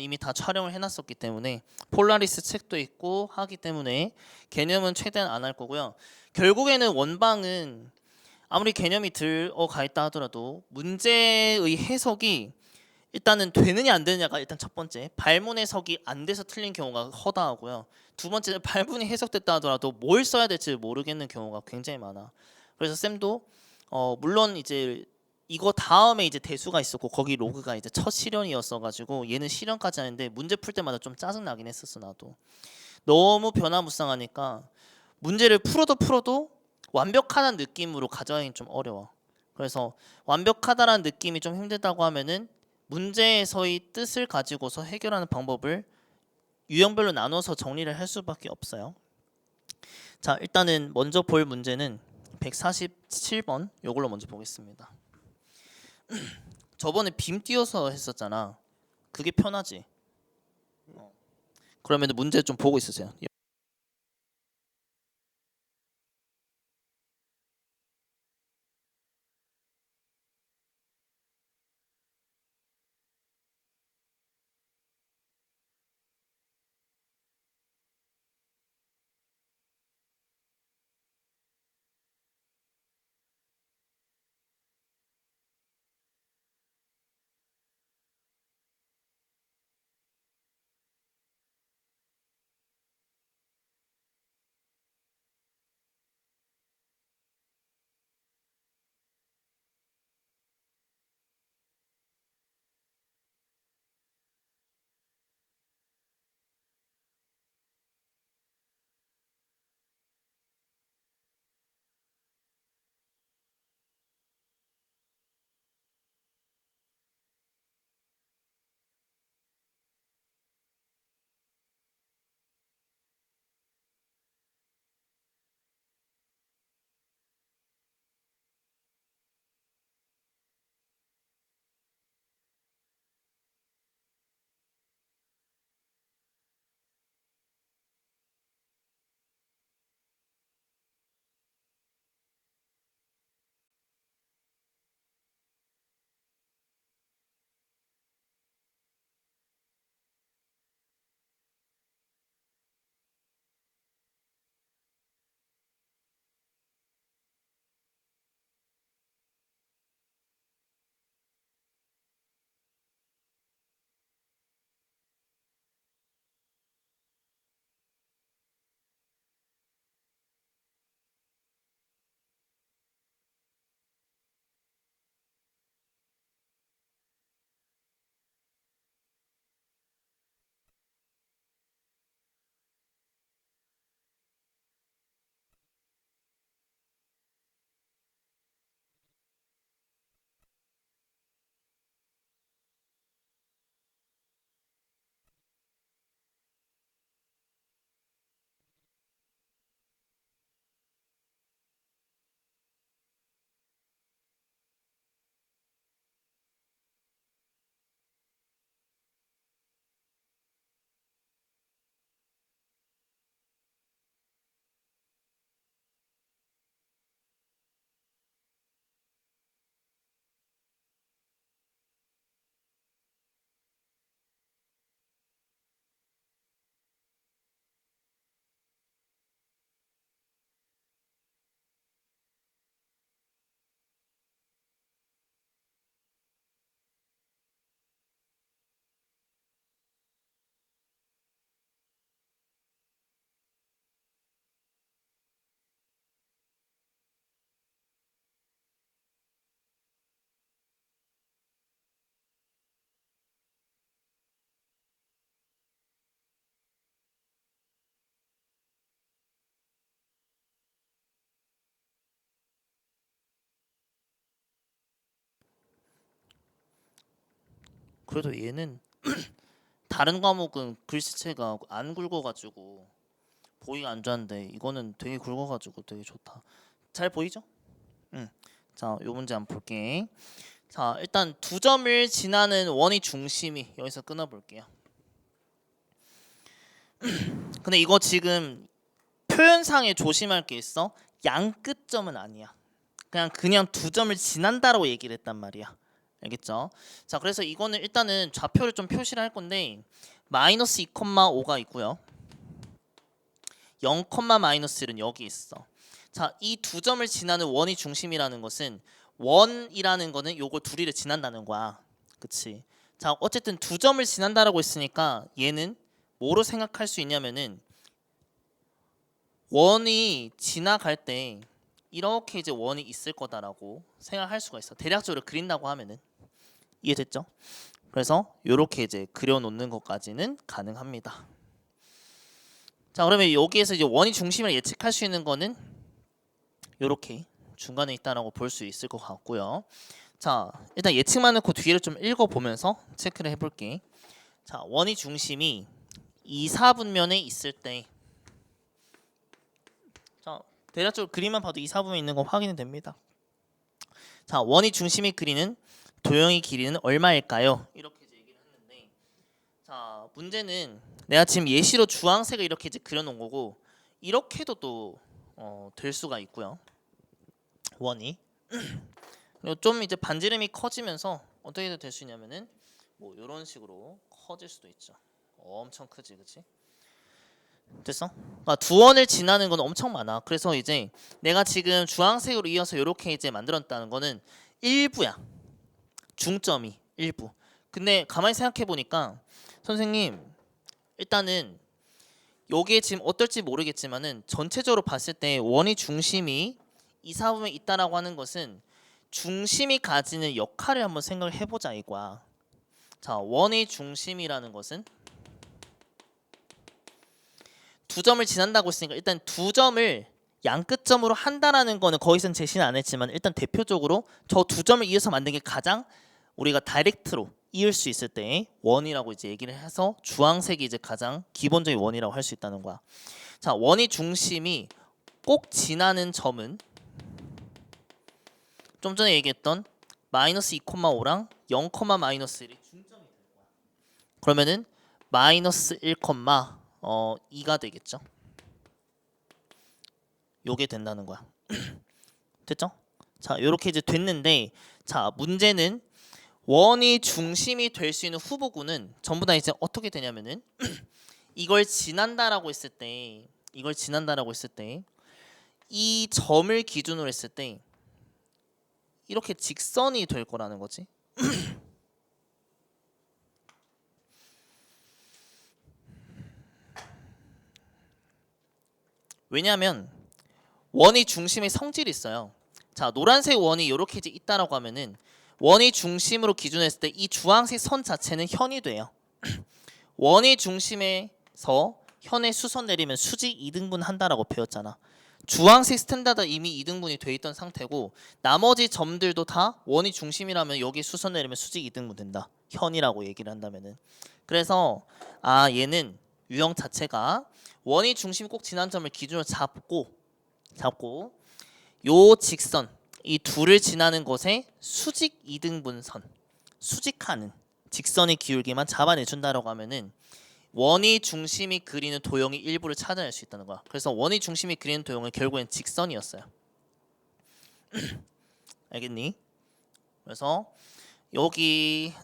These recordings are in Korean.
이미 다 촬영을 해놨었기 때문에 폴라리스 책도 있고 하기 때문에 개념은 최대한 안 할 거고요. 결국에는 원방은 아무리 개념이 들어가 있다 하더라도 문제의 해석이 일단은 되느냐 안 되느냐가 일단 첫 번째, 발문 해석이 안 돼서 틀린 경우가 허다하고요. 두 번째는 발문이 해석됐다 하더라도 뭘 써야 될지 모르겠는 경우가 굉장히 많아. 그래서 쌤도 물론 이제 이거 다음에 이제 대수가 있었고 거기 로그가 이제 첫 실현이었어 가지고 얘는 실현까지 하는데 문제 풀 때마다 좀 짜증 나긴 했었어. 나도 너무 변화무쌍하니까 문제를 풀어도 완벽하다는 느낌으로 가져가긴 좀 어려워. 그래서 완벽하다라는 느낌이 좀 힘들다고 하면은 문제에서의 뜻을 가지고서 해결하는 방법을 유형별로 나눠서 정리를 할 수밖에 없어요. 자, 일단은 먼저 볼 문제는 147번 요걸로 먼저 보겠습니다. 저번에 빔 띄워서 했었잖아. 그게 편하지? 그러면 문제 좀 보고 있으세요. 그래도 얘는 다른 과목은 글씨체가 안 굵어가지고 보기가 안 좋았는데 이거는 되게 굵어가지고 되게 좋다. 잘 보이죠? 응. 자, 요 문제 한번 볼게. 자, 일단 두 점을 지나는 원의 중심이 여기서 끊어볼게요. 근데 이거 지금 표현상에 조심할 게 있어. 양 끝점은 아니야. 그냥 두 점을 지난다라고 얘기를 했단 말이야. 알겠죠? 자, 그래서 이거는 일단은 좌표를 좀 표시를 할 건데 마이너스 2,5가 있고요. 0, 마이너스 1은 여기 있어. 자, 이 두 점을 지나는 원이 중심이라는 것은 원이라는 거는 요거 둘이를 지난다는 거야. 그치? 자, 어쨌든 두 점을 지난다라고 했으니까 얘는 뭐로 생각할 수 있냐면은 원이 지나갈 때 이렇게 이제 원이 있을 거다라고 생각할 수가 있어. 대략적으로 그린다고 하면은. 이해됐죠? 그래서 이렇게 이제 그려놓는 것까지는 가능합니다. 자, 그러면 여기에서 이제 원이 중심을 예측할 수 있는 거는 이렇게 중간에 있다라고 볼 수 있을 것 같고요. 자, 일단 예측만 넣고 뒤를 좀 읽어보면서 체크를 해볼게. 자, 원이 중심이 2, 4분면에 있을 때, 자, 대략적으로 그림만 봐도 2, 4분면에 있는 거 확인이 됩니다. 자, 원이 중심이 그리는 도형의 길이는 얼마일까요? 이렇게 이제 얘기를 했는데, 자, 문제는 내가 지금 예시로 주황색을 이렇게 이제 그려놓은 거고, 이렇게도 또 될 수가 있고요. 원이 그리고 좀 이제 반지름이 커지면서 어떻게 될 수 있냐면은 뭐 이런 식으로 커질 수도 있죠. 엄청 크지, 그렇지? 됐어? 그러니까 두 원을 지나는 건 엄청 많아. 그래서 이제 내가 지금 주황색으로 이어서 이렇게 이제 만들었다는 거는 일부야. 중점이 일부. 근데 가만히 생각해 보니까 선생님 일단은 여기에 지금 어떨지 모르겠지만은 전체적으로 봤을 때 원이 중심이 2, 4분면에 있다라고 하는 것은 중심이 가지는 역할을 한번 생각을 해보자 이거야. 자, 원의 중심이라는 것은 두 점을 지난다고 했으니까 일단 두 점을 양끝점으로 한다라는 거는 거기선 제시는 안 했지만 일단 대표적으로 저 두 점을 이어서 만든 게 가장 우리가 다이렉트로 이을 수 있을 때 원이라고 이제 얘기를 해서 주황색이 이제 가장 기본적인 원이라고 할 수 있다는 거야. 자, 원의 중심이 꼭 지나는 점은 좀 전에 얘기했던 마이너스 2,5랑 0, 마이너스 1이 중점이 될 거야. 그러면은 마이너스 1, 2가 되겠죠. 요게 된다는 거야. 됐죠? 자, 요렇게 이제 됐는데 자, 문제는 원이 중심이 될 수 있는 후보군은 전부 다 이제 어떻게 되냐면은 이걸 지난다라고 했을 때 이 점을 기준으로 했을 때 이렇게 직선이 될 거라는 거지. 왜냐하면 원이 중심의 성질이 있어요. 자, 노란색 원이 이렇게 이제 있다라고 하면은 원이 중심으로 기준했을 때 이 주황색 선 자체는 현이 돼요. 원이 중심에서 현의 수선 내리면 수직 2등분 한다라고 배웠잖아. 주황색 스탠다드 이미 2등분이 돼 있던 상태고 나머지 점들도 다 원이 중심이라면 여기 수선 내리면 수직 2등분 된다. 현이라고 얘기를 한다면은. 그래서 얘는 유형 자체가 원이 중심 꼭 지난 점을 기준으로 잡고 요 직선 이 둘을 지나는 곳에 수직 2등분선 수직하는 직선의 기울기만 잡아내준다라고 하면은 원이 중심이 그리는 도형의 일부를 찾아낼 수 있다는 거야. 그래서 원이 중심이 그리는 도형은 결국엔 직선이었어요. 알겠니? 그래서 여기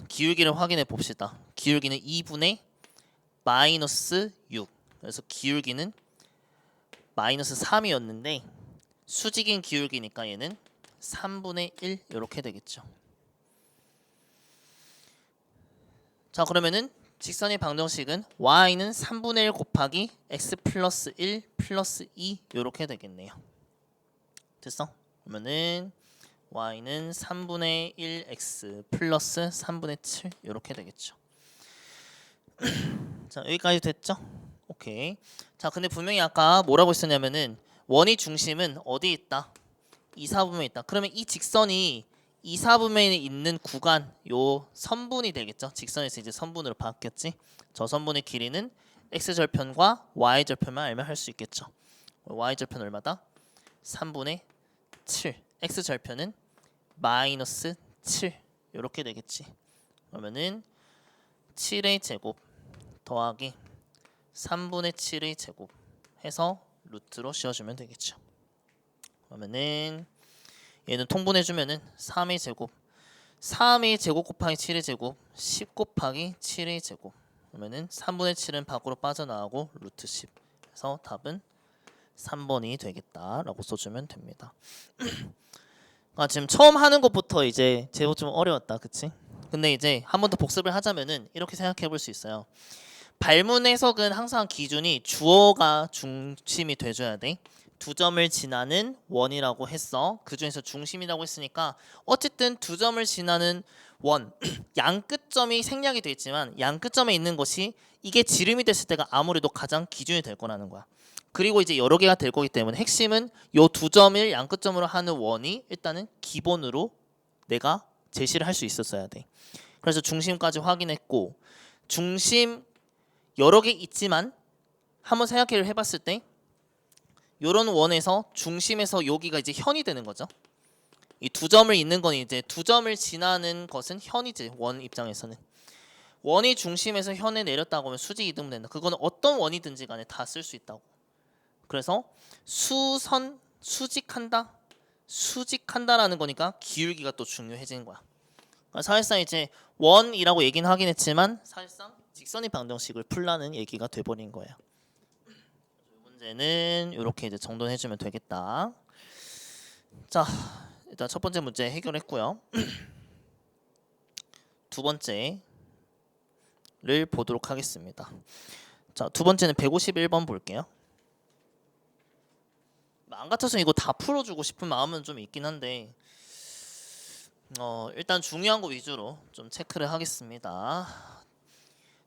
기울기를 확인해 봅시다. 기울기는 2분의 마이너스 6. 그래서 기울기는 마이너스 3이었는데 수직인 기울기니까 얘는 3분의 1 이렇게 되겠죠. 자, 그러면은 직선의 방정식은 y는 3분의 1 곱하기 x 플러스 1 플러스 2 이렇게 되겠네요. 됐어? 그러면은 y는 3분의 1 x 플러스 3분의 7 이렇게 되겠죠. 자, 여기까지 됐죠? 오케이. 자, 근데 분명히 아까 뭐라고 했었냐면은 원의 중심은 어디에 있다? 2, 4분면에 있다. 그러면 이 직선이 2, 4분면에 있는 구간 요 선분이 되겠죠. 직선에서 이제 선분으로 바뀌었지. 저 선분의 길이는 x절편과 y절편만 알면 할 수 있겠죠. y절편 얼마다? 3분의 7. x절편은 마이너스 7 이렇게 되겠지. 그러면은 7의 제곱 더하기 3분의 7의 제곱 해서 루트로 씌워주면 되겠죠. 그러면은 얘는 통분해주면은 3의 제곱 3의 제곱 곱하기 7의 제곱 10 곱하기 7의 제곱 그러면은 3분의 7은 밖으로 빠져나가고 루트 10 그래서 답은 3번이 되겠다라고 써주면 됩니다. 아, 지금 처음 하는 것부터 이제 제법 좀 어려웠다, 그치? 근데 이제 한 번 더 복습을 하자면은 이렇게 생각해 볼 수 있어요. 발문 해석은 항상 기준이 주어가 중심이 돼줘야 돼. 두 점을 지나는 원이라고 했어. 그 중에서 중심이라고 했으니까 어쨌든 두 점을 지나는 원, 양 끝점이 생략이 돼 있지만 양 끝점에 있는 것이 이게 지름이 됐을 때가 아무래도 가장 기준이 될 거라는 거야. 그리고 이제 여러 개가 될 거기 때문에 핵심은 요 두 점을 양 끝점으로 하는 원이 일단은 기본으로 내가 제시를 할 수 있었어야 돼. 그래서 중심까지 확인했고 중심 여러 개 있지만 한번 생각을 해봤을 때 요런 원에서 중심에서 여기가 이제 현이 되는 거죠. 이 두 점을 잇는 건 이제 두 점을 지나는 것은 현이지 원 입장에서는. 원이 중심에서 현에 내렸다고 하면 수직 이동면 된다. 그거는 어떤 원이든지 간에 다 쓸 수 있다고. 그래서 수선 수직한다라는 거니까 기울기가 또 중요해지는 거야. 그러니까 사실상 이제 원이라고 얘기는 하긴 했지만 사실상 직선의 방정식을 풀라는 얘기가 돼버린 거예요. 문제는 이렇게 이제 정돈해주면 되겠다. 자, 일단 첫 번째 문제 해결했고요. 두 번째를 보도록 하겠습니다. 자, 두 번째는 151번 볼게요. 안 같아서 이거 다 풀어주고 싶은 마음은 좀 있긴 한데 일단 중요한 거 위주로 좀 체크를 하겠습니다.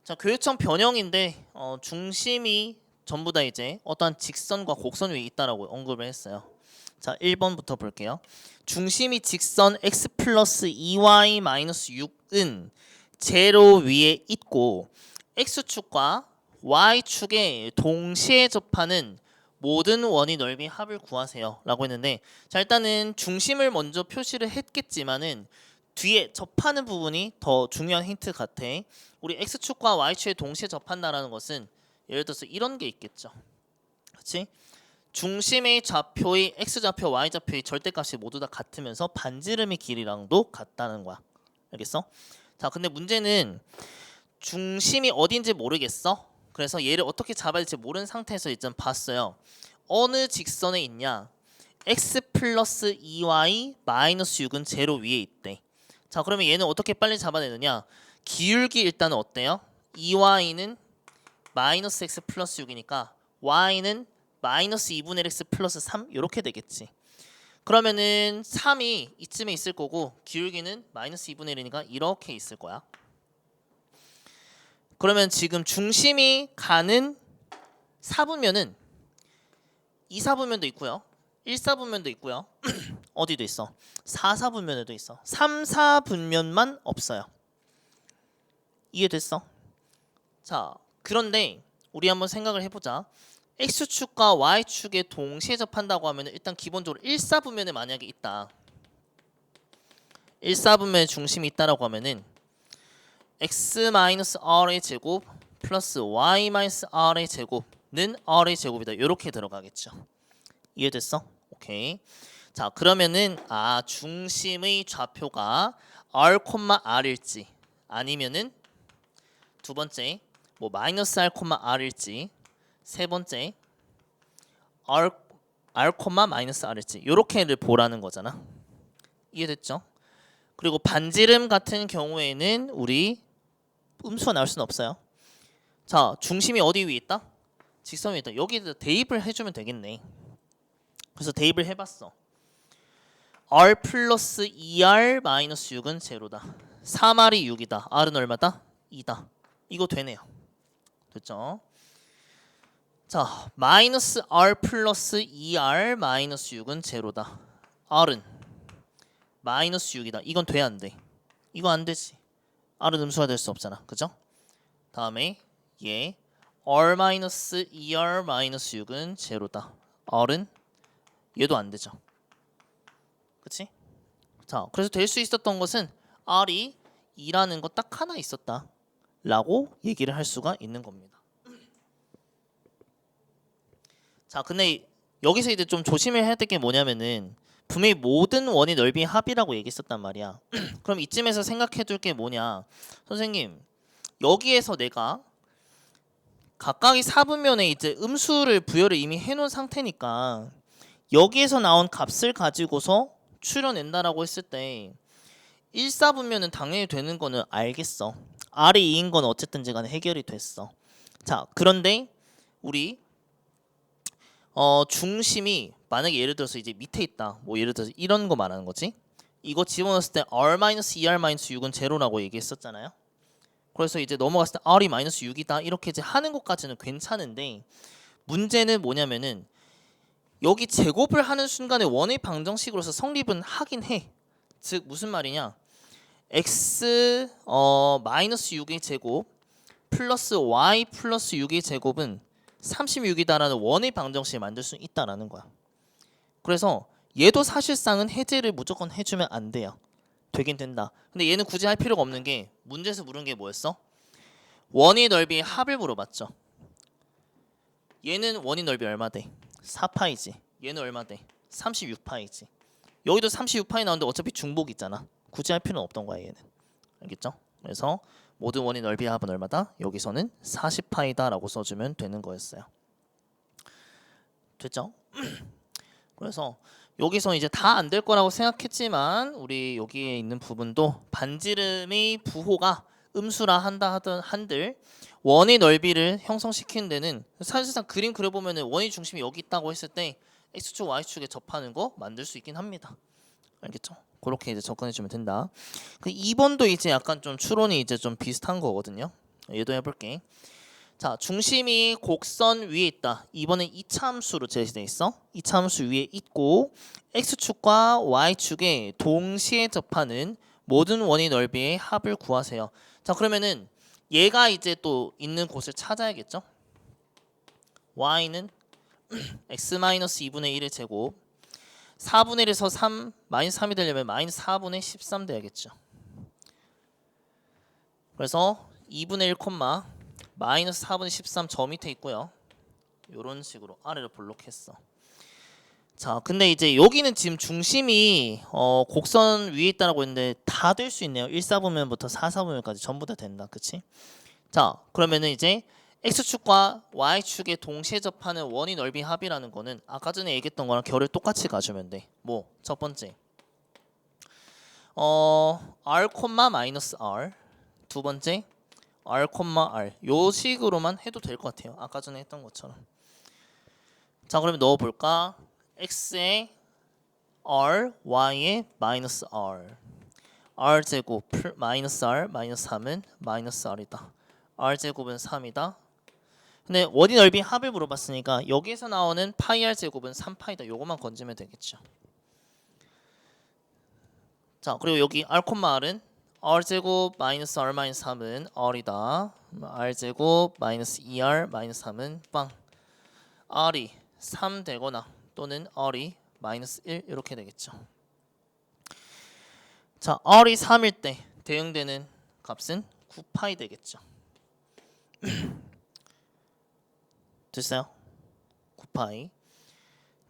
자, 교육청 변형인데 중심이 전부 다 이제 어떠한 직선과 곡선 위에 있다라고 언급을 했어요. 자, 1번부터 볼게요. 중심이 직선 x 플러스 2y 마이너스 6은 제로 위에 있고 x축과 y축에 동시에 접하는 모든 원의 넓이 합을 구하세요 라고 했는데 자 일단은 중심을 먼저 표시를 했겠지만은 뒤에 접하는 부분이 더 중요한 힌트 같아. 우리 x축과 y축에 동시에 접한다라는 것은 예를 들어서 이런 게 있겠죠. 그렇지? 중심의 좌표의 x좌표, y좌표의 절대값이 모두 다 같으면서 반지름의 길이랑도 같다는 거야. 알겠어? 자, 근데 문제는 중심이 어딘지 모르겠어. 그래서 얘를 어떻게 잡아야 될지 모르는 상태에서 일단 봤어요. 어느 직선에 있냐? x 플러스 2y 마이너스 6은 제로 위에 있대. 자, 그러면 얘는 어떻게 빨리 잡아내느냐? 기울기 일단은 어때요? 2y는 마이너스 x 플러스 6이니까 y는 마이너스 2분의 x 플러스 3 이렇게 되겠지. 그러면은 3이 이쯤에 있을 거고 기울기는 마이너스 2분의 1이니까 이렇게 있을 거야. 그러면 지금 중심이 가는 4분면은 2사분면도 있고요. 1사분면도 있고요. 어디도 있어? 4사분면에도 있어. 3사분면만 없어요. 이해됐어? 자, 그런데 우리 한번 생각을 해보자. x축과 y축에 동시에 접한다고 하면 일단 기본적으로 1사분면에 만약에 있다. 1사분면에 중심이 있다라고 하면은 x-r의 제곱 플러스 y-r의 제곱는 r의 제곱이다. 이렇게 들어가겠죠. 이해됐어? 오케이. 자, 그러면은 중심의 좌표가 r,r일지 아니면은 두 번째 뭐 마이너스 r,r일지 세 번째 r, 마이너스 r일지 이렇게를 보라는 거잖아. 이해됐죠? 그리고 반지름 같은 경우에는 우리 음수가 나올 수는 없어요. 자, 중심이 어디 위에 있다? 직선 위에 있다. 여기다 대입을 해주면 되겠네. 그래서 대입을 해봤어. r 플러스 2r 마이너스 6은 제로다. 3r이 6이다. r은 얼마다? 2다. 이거 되네요. 됐죠? 자, 마이너스 r 플러스 2r 마이너스 6은 제로다. r은 마이너스 6이다. 이건 돼 안 돼? 이거 안 되지. r은 음수가 될 수 없잖아. 그죠? 다음에 얘 r 마이너스 2r 마이너스 6은 제로다. r은 얘도 안 되죠. 그치? 자, 그래서 될 수 있었던 것은 r이 2라는 거 딱 하나 있었다 라고 얘기를 할 수가 있는 겁니다. 자, 근데 여기서 이제 좀 조심해야 될 게 뭐냐면은 분명히 모든 원의 넓이의 합이라고 얘기했었단 말이야. 그럼 이쯤에서 생각해 둘 게 뭐냐? 선생님, 여기에서 내가 각각의 사분면에 이제 음수를 부여를 이미 해놓은 상태니까 여기에서 나온 값을 가지고서 추려낸다라고 했을 때 1사분면은 당연히 되는 거는 알겠어. R이 2인 건 어쨌든지 간에 해결이 됐어. 자, 그런데 우리 중심이 만약에 예를 들어서 이제 밑에 있다. 뭐 예를 들어서 이런 거 말하는 거지. 이거 집어넣었을 때 R-2R-6은 제로라고 얘기했었잖아요. 그래서 이제 넘어갔을 때 R이 -6이다. 이렇게 이제 하는 것까지는 괜찮은데 문제는 뭐냐면은 여기 제곱을 하는 순간에 원의 방정식으로서 성립은 하긴 해. 즉 무슨 말이냐? x -6의 제곱 플러스 y 플러스 6의 제곱은 36이다라는 원의 방정식을 만들 수 있다라는 거야. 그래서 얘도 사실상은 해제를 무조건 해주면 안 돼요. 되긴 된다. 근데 얘는 굳이 할 필요가 없는 게 문제에서 물은 게 뭐였어? 원의 넓이의 합을 물어봤죠. 얘는 원의 넓이 얼마 돼? 4파이지. 얘는 얼마 돼? 36파이지. 여기도 36파이 나오는데 어차피 중복 있잖아. 굳이 할 필요는 없던 거야 얘는. 알겠죠? 그래서 모든 원의 넓이의 합은 얼마다? 여기서는 40파이다 라고 써주면 되는 거였어요. 됐죠? 그래서 여기서 이제 다 안 될 거라고 생각했지만 우리 여기에 있는 부분도 반지름의 부호가 음수라 한다 하던 한들 원의 넓이를 형성시키는 데는 사실상 그림 그려보면 원의 중심이 여기 있다고 했을 때 X축, Y축에 접하는 거 만들 수 있긴 합니다. 알겠죠? 그렇게 이제 접근해주면 된다. 그 2번도 이제 약간 좀 추론이 이제 좀 비슷한 거거든요. 얘도 해볼게. 자, 중심이 곡선 위에 있다. 이번엔 이차함수로 제시돼 있어. 이차함수 위에 있고 X축과 Y축에 동시에 접하는 모든 원의 넓이의 합을 구하세요. 자, 그러면은 얘가 이제 또 있는 곳을 찾아야겠죠? Y는 x-2분의 1의 제곱 4분의 1에서 3, 마이너스 3이 되려면 마이너스 4분의 13 돼야겠죠. 그래서 2분의 1, 마이너스 4분의 13 저 밑에 있고요. 이런 식으로 아래로 볼록했어. 자, 근데 이제 여기는 지금 중심이 곡선 위에 있다라고 했는데 다 될 수 있네요. 1사분면부터 4사분면까지 전부 다 된다. 그치? 자, 그러면은 이제 X축과 Y축에 동시에 접하는 원의 넓이 합이라는 거는 아까 전에 얘기했던 거랑 결을 똑같이 가주면 돼. 뭐, 첫 번째 R, R 두 번째 R, R 요 식으로만 해도 될 것 같아요. 아까 전에 했던 것처럼. 자, 그러면 넣어볼까? X에 R, Y에 마이너스 R R제곱 마이너스 R 마이너스 3은 마이너스 R이다. R제곱은 3이다. 근데 원의 넓이 합을 물어봤으니까 여기에서 나오는 파이 R 제곱은 3파이다. 요것만 건지면 되겠죠. 자, 그리고 여기 R, R은 R 제곱 마이너스 R 마이너스 3은 R이다. R 제곱 마이너스 2R 마이너스 3은 빵. R이 3 되거나 또는 R이 마이너스 1 이렇게 되겠죠. 자, R이 3일 때 대응되는 값은 9파이 되겠죠. 됐어요? 9파이.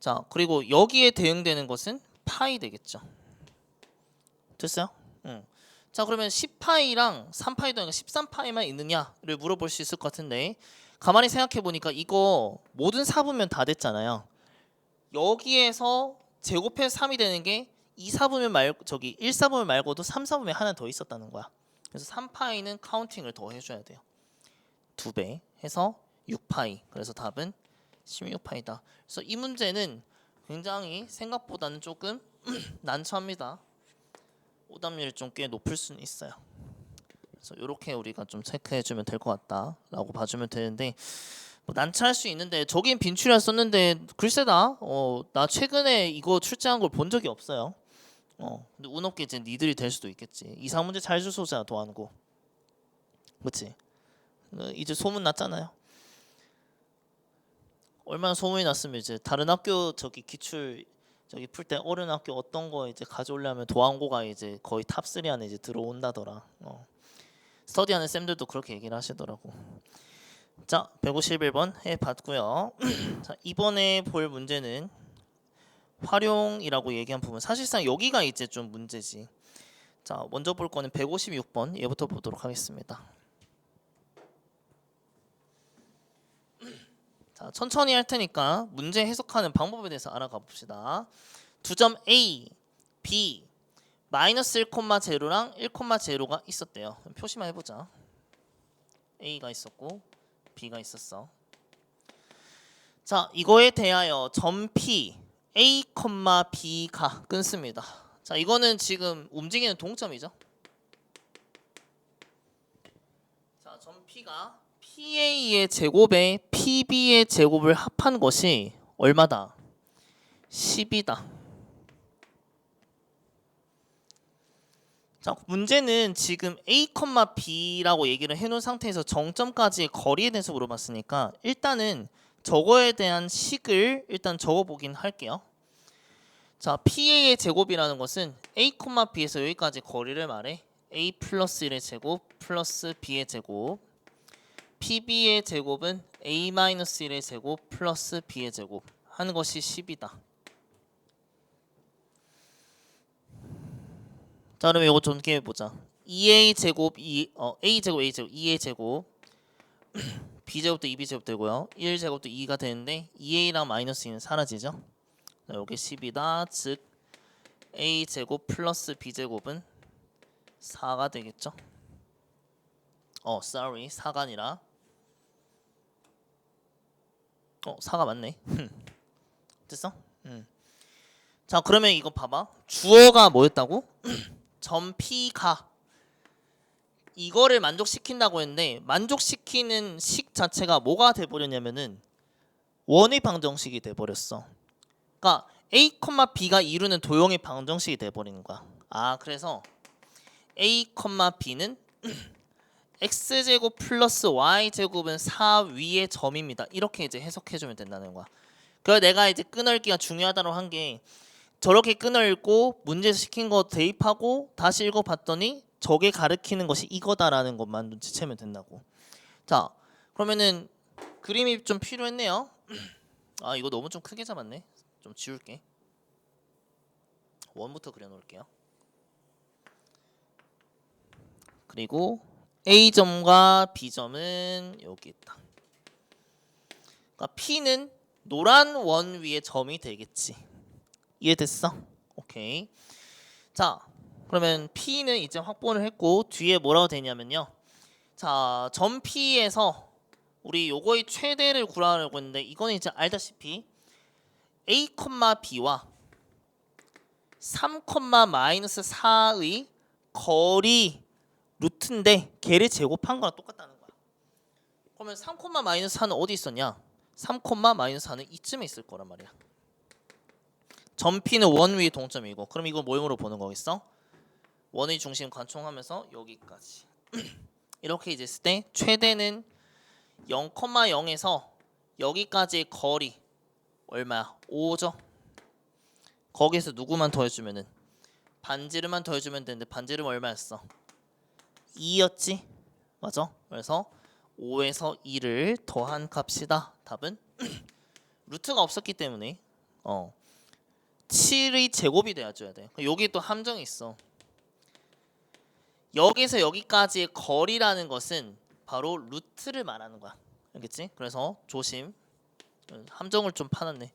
자, 그리고 여기에 대응되는 것은 파이 되겠죠. 됐어요? 응. 자, 그러면 10파이랑 3파이 더하니까 13파이만 있느냐를 물어볼 수 있을 것 같은데 가만히 생각해 보니까 이거 모든 사분면 다 됐잖아요. 여기에서 제곱해서 3이 되는 게 2사분면 말고 1사분면 말고도 3사분면 하나 더 있었다는 거야. 그래서 3파이는 카운팅을 더 해줘야 돼요. 2배 해서 6파이. 그래서 답은 16파이다. 그래서 이 문제는 굉장히 생각보다는 조금 난처합니다. 오답률이 좀 꽤 높을 수는 있어요. 그래서 이렇게 우리가 좀 체크해주면 될 것 같다라고 봐주면 되는데 뭐 난처할 수 있는데 저긴 빈출이라 썼는데 글쎄다. 나 최근에 이거 출제한 걸 본 적이 없어요. 근데 운 없게 이제 니들이 될 수도 있겠지. 이상 문제 잘 주소자 도안고. 그렇지? 이제 소문 났잖아요. 얼마나 소문이 났으면 이제 다른 학교 기출 풀 때 어른 학교 어떤 거 이제 가져오려면 도안고가 이제 거의 탑3 안에 이제 들어온다더라. 스터디하는 쌤들도 그렇게 얘기를 하시더라고. 자, 151번 해봤고요. 자, 이번에 볼 문제는 활용이라고 얘기한 부분 사실상 여기가 이제 좀 문제지. 자, 먼저 볼 거는 156번 얘부터 보도록 하겠습니다. 자, 천천히 할 테니까 문제 해석하는 방법에 대해서 알아가 봅시다. 두 점 A, B, 마이너스 1,0랑 1,0가 있었대요. 표시만 해보자. A가 있었고 B가 있었어. 자, 이거에 대하여 점 P, A, B가 끊습니다. 자, 이거는 지금 움직이는 동점이죠. 자, 점 P가 PA의 제곱에 PB의 제곱을 합한 것이 얼마다? 10이다. 자, 문제는 지금 A, B라고 얘기를 해놓은 상태에서 정점까지의 거리에 대해서 물어봤으니까 일단은 저거에 대한 식을 일단 적어보긴 할게요. 자, PA의 제곱이라는 것은 A, B에서 여기까지 거리를 말해. A 플러스 1의 제곱 플러스 B의 제곱. PB의 제곱은 A 마이너스 1의 제곱 플러스 B의 제곱 하는 것이 10이다. 자, 그러면 이거 좀 깨보자. 2A 제곱, A 제곱, A 제곱, 2A 제곱 B 제곱도 2B 제곱 되고요. 1 제곱도 2가 되는데 2A랑 마이너스 2는 사라지죠. 자, 여기 10이다. 즉 A 제곱 플러스 B 제곱은 4가 되겠죠. sorry. 4가 아니라 4가 맞네. 됐어? 자, 그러면 이거 봐봐. 주어가 뭐였다고? 점 P가 이거를 만족시킨다고 했는데 만족시키는 식 자체가 뭐가 돼버렸냐면은 원의 방정식이 돼버렸어. 그러니까 A, B가 이루는 도형의 방정식이 돼버리는 거야. 그래서 A, B는 X제곱 플러스 Y제곱은 4 위의 점입니다. 이렇게 이제 해석해주면 된다는 거야. 그래서 내가 이제 끊을기가 중요하다고 한 게 저렇게 끊어 읽고 문제에서 시킨 거 대입하고 다시 읽어봤더니 저게 가리키는 것이 이거다라는 것만 눈치채면 된다고. 자, 그러면은 그림이 좀 필요했네요. 이거 너무 좀 크게 잡았네. 좀 지울게. 원부터 그려놓을게요. 그리고 A점과 B점은 여기 있다. 그러니까 P는 노란 원 위에 점이 되겠지. 이해됐어? 오케이. 자, 그러면 P는 이제 확보를 했고 뒤에 뭐라고 되냐면요. 자, 점 P에서 우리 요거의 최대를 구하려고 했는데 이거는 이제 알다시피 A, B와 3, 마이너스 4의 거리 루트인데 걔를 제곱한 거랑 똑같다는 거야. 그러면 3, 마이너스 4는 어디 있었냐? 3, 마이너스 4는 이쯤에 있을 거란 말이야. 점 P는 원 위 동점이고 그럼 이거 모형으로 보는 거겠어? 원의 중심 관통하면서 여기까지 이렇게 이제 했을 때 최대는 0,0에서 여기까지의 거리 얼마야? 5죠. 거기에서 누구만 더해주면은 반지름만 더해주면 되는데 반지름 얼마였어? 2였지? 맞아? 그래서 5에서 2를 더한 값이다. 답은 루트가 없었기 때문에 7의 제곱이 돼야줘야 돼. 여기 또 함정이 있어. 여기서 여기까지의 거리라는 것은 바로 루트를 말하는 거야. 알겠지? 그래서 조심. 함정을 좀 파놨네.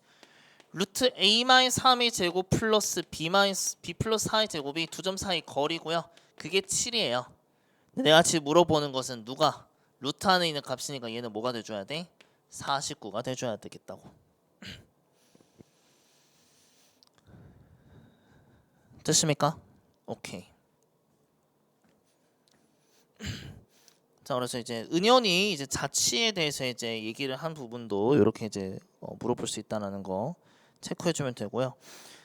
루트 A-3의 제곱 플러스 B 플러스 4의 제곱이 두 점 사이 거리고요. 그게 7이에요. 내가 지금 물어보는 것은 누가? 루트 안에 있는 값이니까 얘는 뭐가 돼줘야 돼? 49가 돼줘야 되겠다고. 됐습니까? 오케이. 자, 그래서 이제 은연이 이제 자취에 대해서 이제 얘기를 한 부분도 이렇게 이제 물어볼 수 있다는 거 체크해주면 되고요.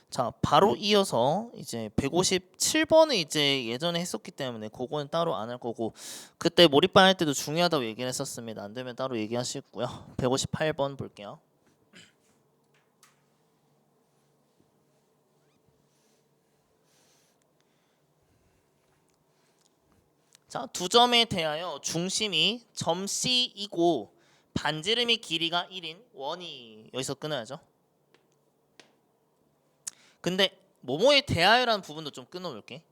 자, 바로 이어서 이제 157번을 이제 예전에 했었기 때문에 그거는 따로 안 할 거고 그때 몰입반 할 때도 중요하다고 얘기를 했었습니다. 안 되면 따로 얘기하시고요. 158번 볼게요. 자, 두 점에 대하여 중심이 점 C이고 반지름이 길이가 1인 원이 여기서 끊어야죠. 근데 뭐뭐에 대하여라는 부분도 좀 끊어볼게.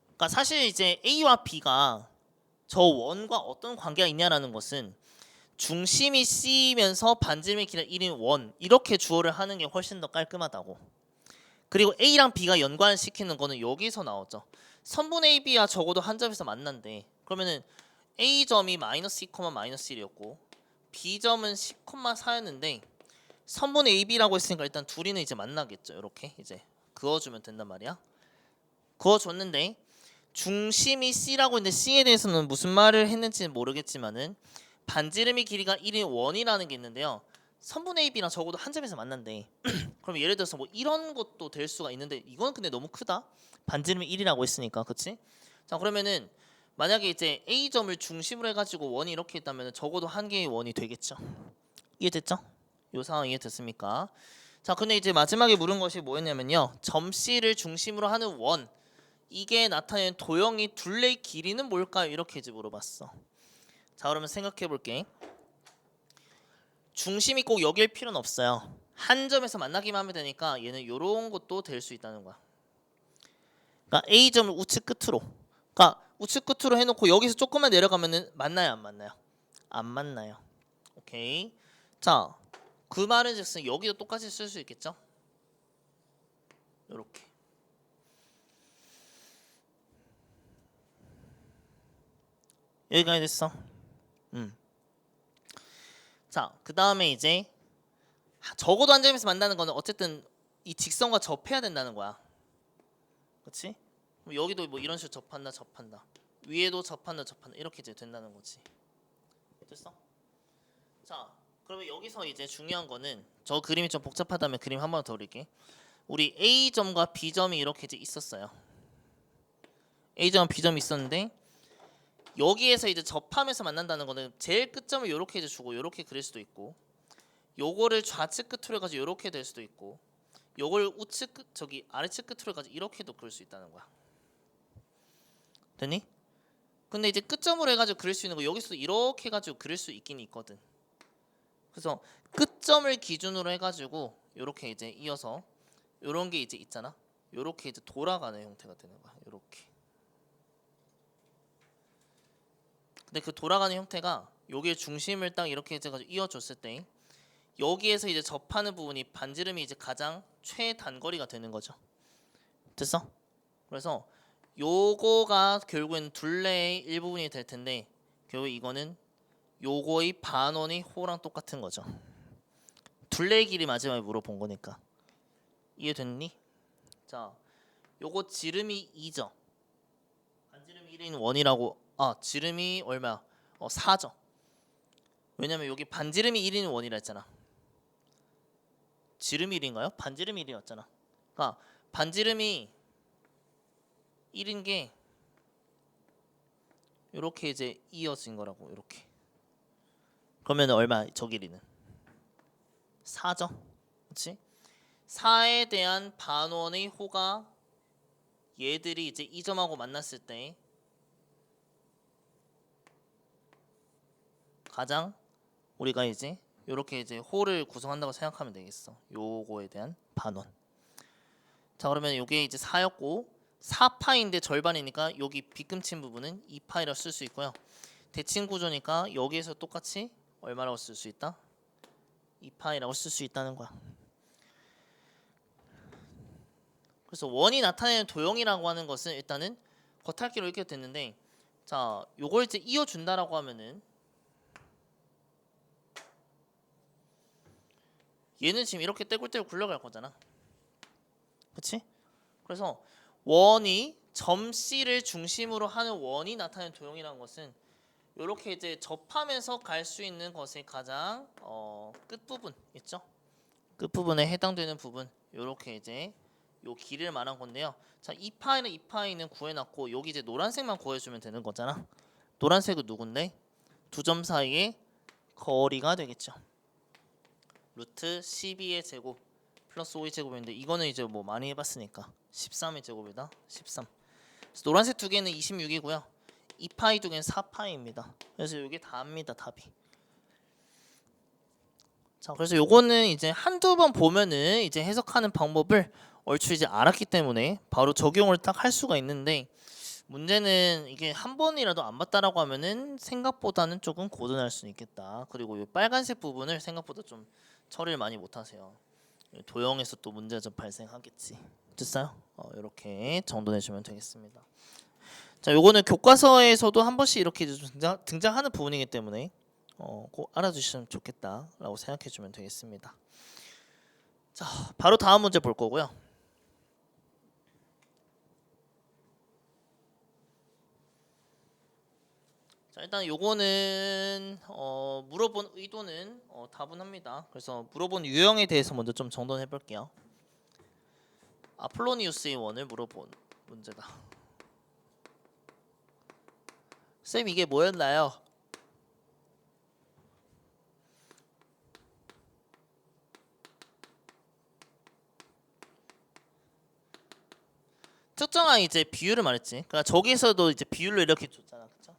그러니까 사실 이제 A와 B가 저 원과 어떤 관계가 있냐라는 것은 중심이 C이면서 반지름의 길이가 1인 원 이렇게 주어를 하는 게 훨씬 더 깔끔하다고. 그리고 A랑 B가 연관시키는 거는 여기서 나오죠. 선분 AB야 적어도 한 점에서 만난대. 그러면은 A점이 마이너스 2, 마이너스 1이었고 B점은 10, 4였는데 선분 AB라고 했으니까 일단 둘이는 이제 만나겠죠. 이렇게 이제 그어주면 된단 말이야. 그어줬는데 중심이 C라고 했는데 C에 대해서는 무슨 말을 했는지는 모르겠지만은 반지름의 길이가 1인 원이라는 게 있는데요. 선분 AB랑 적어도 한 점에서 만난대. 그럼 예를 들어서 뭐 이런 것도 될 수가 있는데 이건 근데 너무 크다. 반지름이 1이라고 했으니까, 그렇지? 자, 그러면은 만약에 이제 A점을 중심으로 해가지고 원이 이렇게 있다면 적어도 한 개의 원이 되겠죠. 이해됐죠? 이 상황 이해됐습니까? 자, 근데 이제 마지막에 물은 것이 뭐였냐면요. 점 C를 중심으로 하는 원 이게 나타내는 도형이 둘레의 길이는 뭘까요? 이렇게 이제 물어봤어. 자, 그러면 생각해 볼게. 중심이 꼭 여기일 필요는 없어요. 한 점에서 만나기만 하면 되니까 얘는 이런 것도 될 수 있다는 거야. 그러니까 A점을 우측 끝으로. 그러니까 우측 끝으로 해놓고 여기서 조금만 내려가면은 만나요, 안 만나요? 안 만나요. 오케이. 자, 그 말은즉슨 여기도 똑같이 쓸 수 있겠죠? 이렇게. 여기까지 됐어. 자, 그 다음에 이제 적어도 한 점에서 만나는 거는 어쨌든 이 직선과 접해야 된다는 거야. 그렇지? 여기도 뭐 이런 식으로 접한다. 위에도 접한다 이렇게 이제 된다는 거지. 됐어? 자, 그러면 여기서 이제 중요한 거는 저 그림이 좀 복잡하다면 그림 한 번 더 그릴게. 우리 A점과 B점이 이렇게 이제 있었어요. A점, B점이 있었는데 여기에서 이제 접하면서 만난다는 거는 제일 끝점을 이렇게 이제 주고 이렇게 그릴 수도 있고, 요거를 좌측 끝으로 해가지고 이렇게 될 수도 있고, 요걸 우측 끝 저기 아래측 끝으로 해가지고 이렇게도 그릴 수 있다는 거야. 됐니? 근데 이제 끝점으로 해가지고 그릴 수 있는 거 여기서 이렇게 해가지고 그릴 수 있긴 있거든. 그래서 끝점을 기준으로 해가지고 이렇게 이제 이어서 요런 게 이제 있잖아. 요렇게 이제 돌아가는 형태가 되는 거야. 요렇게. 근데 그 돌아가는 형태가 여기에 중심을 딱 이렇게 해가지고 이어줬을 때 여기에서 이제 접하는 부분이 반지름이 이제 가장 최단거리가 되는 거죠. 됐어? 그래서 요거가 결국엔 둘레의 일부분이 될 텐데 결국 이거는 요거의 반원의 호랑 똑같은 거죠. 둘레의 길이 마지막에 물어본 거니까. 이해됐니? 자, 요거 지름이 2죠. 반지름이 1인 원이라고. 지름이 얼마야? 4죠. 왜냐면 여기 반지름이 1인 원이라 했잖아. 지름이 1인가요? 반지름이 1이었잖아. 그러니까 반지름이 1인 게 이렇게 이제 이어진 거라고. 이렇게. 그러면 얼마? 저 길이는 4죠. 그렇지? 4에 대한 반원의 호가 얘들이 이제 이 점하고 만났을 때 가장 우리가 이제 이렇게 이제 호를 구성한다고 생각하면 되겠어. 요거에 대한 반원. 자, 그러면 요게 이제 4였고 4파인데 절반이니까 여기 빗금친 부분은 2파이라고 쓸 수 있고요. 대칭 구조니까 여기에서 똑같이 얼마라고 쓸 수 있다? 2파이라고 쓸 수 있다는 거야. 그래서 원이 나타내는 도형이라고 하는 것은 일단은 겉핥기로 이렇게 됐는데, 자, 요걸 이제 이어준다라고 하면은 얘는 지금 이렇게 떼굴떼굴 굴러갈 거잖아. 그치? 그래서 원이 점 C를 중심으로 하는 원이 나타내는 도형이라는 것은 이렇게 이제 접하면서 갈 수 있는 것의 가장 끝부분 있죠? 끝부분에 해당되는 부분 이렇게 이제 요 길을 말한 건데요. 자, 2파이는 2파이는 구해놨고 여기 이제 노란색만 구해주면 되는 거잖아. 노란색은 누군데? 두 점 사이의 거리가 되겠죠. 루트 12의 제곱 플러스 5의 제곱인데 이거는 이제 뭐 많이 해봤으니까 13의 제곱이다. 13. 그래서 노란색 두 개는 26이고요. 2파이 두 개는 4파이입니다. 그래서 이게 다입니다. 답이. 자, 그래서 요거는 이제 한두 번 보면은 이제 해석하는 방법을 얼추 이제 알았기 때문에 바로 적용을 딱 할 수가 있는데, 문제는 이게 한 번이라도 안 봤다라고 하면은 생각보다는 조금 고전할 수 있겠다. 그리고 이 빨간색 부분을 생각보다 좀 처리를 많이 못하세요. 도형에서 또 문제가 좀 발생하겠지. 됐어요? 이렇게 정돈해주면 되겠습니다. 자, 요거는 교과서에서도 한 번씩 이렇게 등장하는 부분이기 때문에 꼭 알아두시면 좋겠다라고 생각해주면 되겠습니다. 자, 바로 다음 문제 볼 거고요. 자, 일단 요거는 물어본 의도는 다분합니다. 그래서 물어본 유형에 대해서 먼저 좀 정돈해 볼게요. 아폴로니우스의 원을 물어본 문제다. 쌤, 이게 뭐였나요? 특정한 이제 비율을 말했지. 그러니까 저기서도 이제 비율로 이렇게 줬잖아, 그렇죠?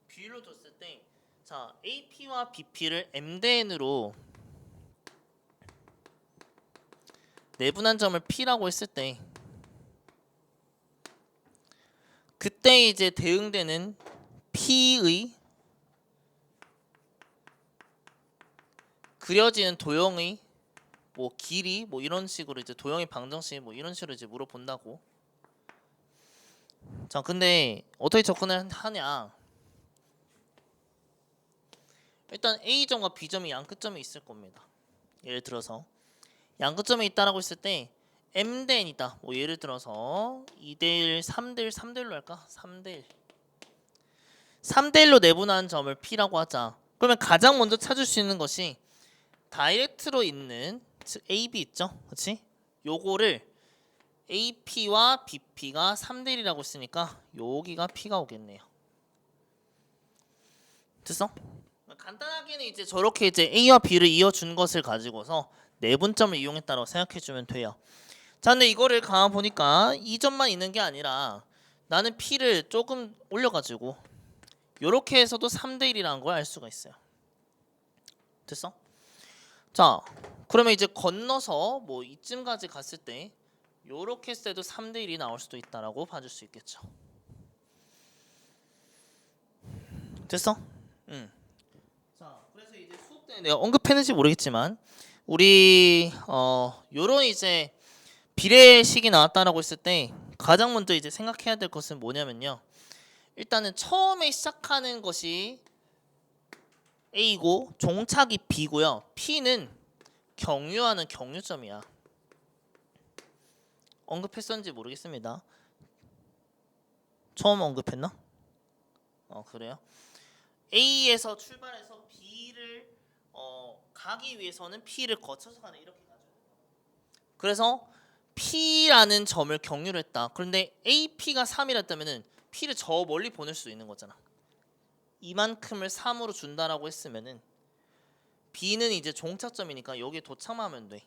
비율로 줬을 때, 자, AP와 BP를 M대N으로 내분한 점을 P라고 했을 때, 그때 이제 대응되는 P의 그려지는 도형의 뭐 길이 뭐 이런 식으로 이제 도형의 방정식 뭐 이런 식으로 이제 물어본다고. 자, 근데 어떻게 접근을 하냐? 일단 A점과 B점이 양끝점이 있을 겁니다. 예를 들어서 양끝점에 있다라고 했을 때 M대N이다. 뭐 예를 들어서 2대1, 3대1, 3대1로 할까? 3대1. 3대1로 내분한 점을 P라고 하자. 그러면 가장 먼저 찾을 수 있는 것이 다이렉트로 있는 즉 AB 있죠? 그렇지? 요거를 AP와 BP가 3대1이라고 했으니까 여기가 P가 오겠네요. 됐어? 간단하게는 이제 저렇게 이제 A와 B를 이어준 것을 가지고서 내분점을 이용했다고 생각해주면 돼요. 자, 근데 이거를 가만 보니까 이 점만 있는 게 아니라 나는 P를 조금 올려가지고 요렇게 해서도 3대1이라는 걸 알 수가 있어요. 됐어? 자, 그러면 이제 건너서 뭐 이쯤까지 갔을 때 요렇게 했을 때도 3대1이 나올 수도 있다라고 봐줄 수 있겠죠. 됐어? 응. 자, 그래서 이제 수업 때 내가 언급했는지 모르겠지만 우리 요런 이제 비례식이 나왔다라고 했을 때 가장 먼저 이제 생각해야 될 것은 뭐냐면요. 일단은 처음에 시작하는 것이 A고 종착이 B고요. P는 경유하는 경유점이야. 언급했었는지 모르겠습니다. 처음 언급했나? 그래요? A에서 출발해서 B를 가기 위해서는 P를 거쳐서 가는 이렇게 가죠. 그래서 P라는 점을 경유를 했다. 그런데 AP가 3이랬다면은 P를 저 멀리 보낼 수 있는 거잖아. 이만큼을 3으로 준다라고 했으면은 B는 이제 종착점이니까 여기에 도착만 하면 돼.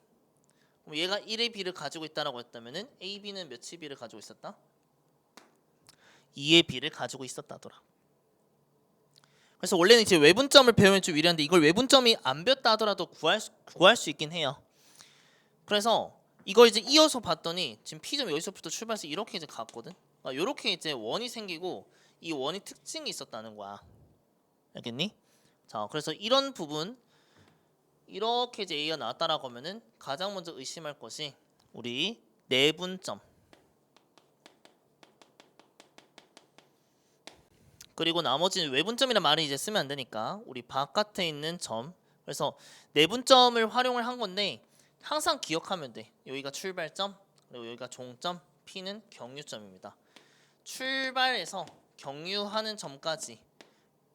그럼 얘가 1의 B를 가지고 있다라고 했다면은 AB는 몇의 B를 가지고 있었다? 2의 B를 가지고 있었다더라. 그래서 원래는 이제 외분점을 배우면 좀 유리한데 이걸 외분점이 안 배웠다 하더라도 구할 수 있긴 해요. 그래서 이걸 이제 이어서 봤더니 지금 P점 여기서부터 출발해서 이렇게 이제 갔거든. 이렇게 이제 원이 생기고 이 원이 특징이 있었다는 거야. 알겠니? 자, 그래서 이런 부분 이렇게 이제 A가 나왔다라고 하면은 가장 먼저 의심할 것이 우리 내분점 그리고 나머지는 외분점이라는 말을 이제 쓰면 안 되니까 우리 바깥에 있는 점. 그래서 내분점을 활용을 한 건데 항상 기억하면 돼. 여기가 출발점 그리고 여기가 종점, P는 경유점입니다. 출발해서 경유하는 점까지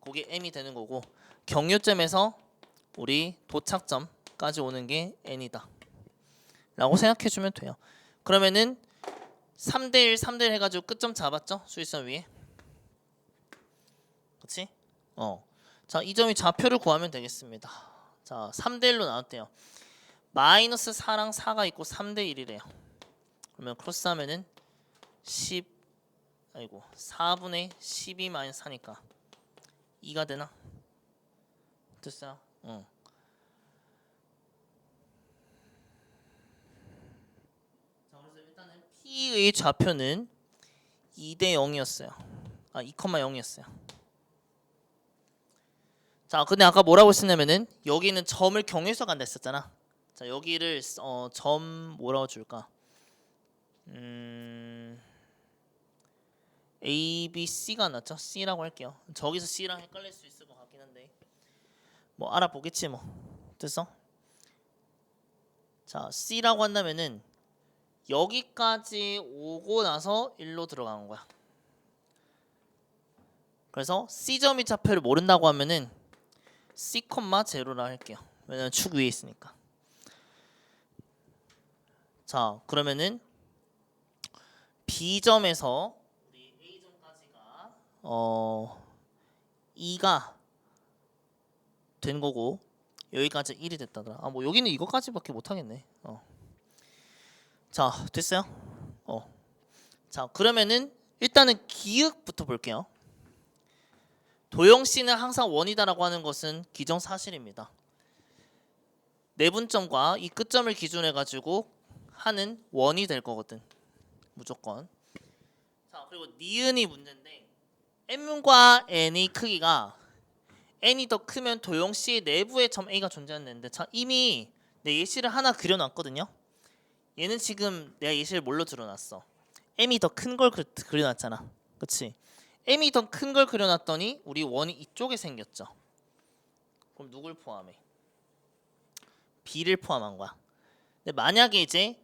그게 M이 되는 거고 경유점에서 우리 도착점까지 오는 게 N이다 라고 생각해주면 돼요. 그러면은 3대1 3대1 해가지고 끝점 잡았죠? 수위선 위에. 그치? 자, 이 점이 좌표를 구하면 되겠습니다. 자, 3대1로 나왔대요. 마이너스 4랑 4가 있고 3대1이래요. 그러면 크로스 하면은 4분의 12 마이너스 4니까 2가 되나? 됐어요? 자, 그래서 C의 좌표는 2대 0이었어요. 2,0이었어요. 자, 근데 아까 뭐라고 했었냐면은 여기는 점을 경유해서 간다 했었잖아. 자, 여기를 점 뭐라고 줄까? A, B, C가 낫죠? C라고 할게요. 저기서 C랑 헷갈릴 수 있을 것 같긴 한데 뭐 알아보겠지 뭐. 됐어? 자, C라고 한다면은 여기까지 오고 나서 1로 들어가는 거야. 그래서 C점의 좌표를 모른다고 하면은 C, 0라 할게요. 왜냐면 축 위에 있으니까. 자, 그러면은 B점에서 우리 A점까지가 2가 된 거고 여기까지 1이 됐다더라. 뭐 여기는 이거까지밖에 못 하겠네. 자, 됐어요? 자, 그러면은 일단은 기역부터 볼게요. 도형 C는 항상 원이다라고 하는 것은 기정사실입니다. 내분점과 이 끝점을 기준해 가지고 하는 원이 될 거거든. 무조건. 자, 그리고 니은이 문제인데 m과 n의 크기가 n이 더 크면 도형 C의 내부에 점 A가 존재하는데 자, 이미 내 예시를 하나 그려놨거든요. 얘는 지금 내가 예시를 뭘로 들어놨어? m이 더 큰 걸 그려놨잖아. 그치? m이 더 큰 걸 그려놨더니 우리 원이 이쪽에 생겼죠. 그럼 누굴 포함해? b를 포함한 거야. 근데 만약에 이제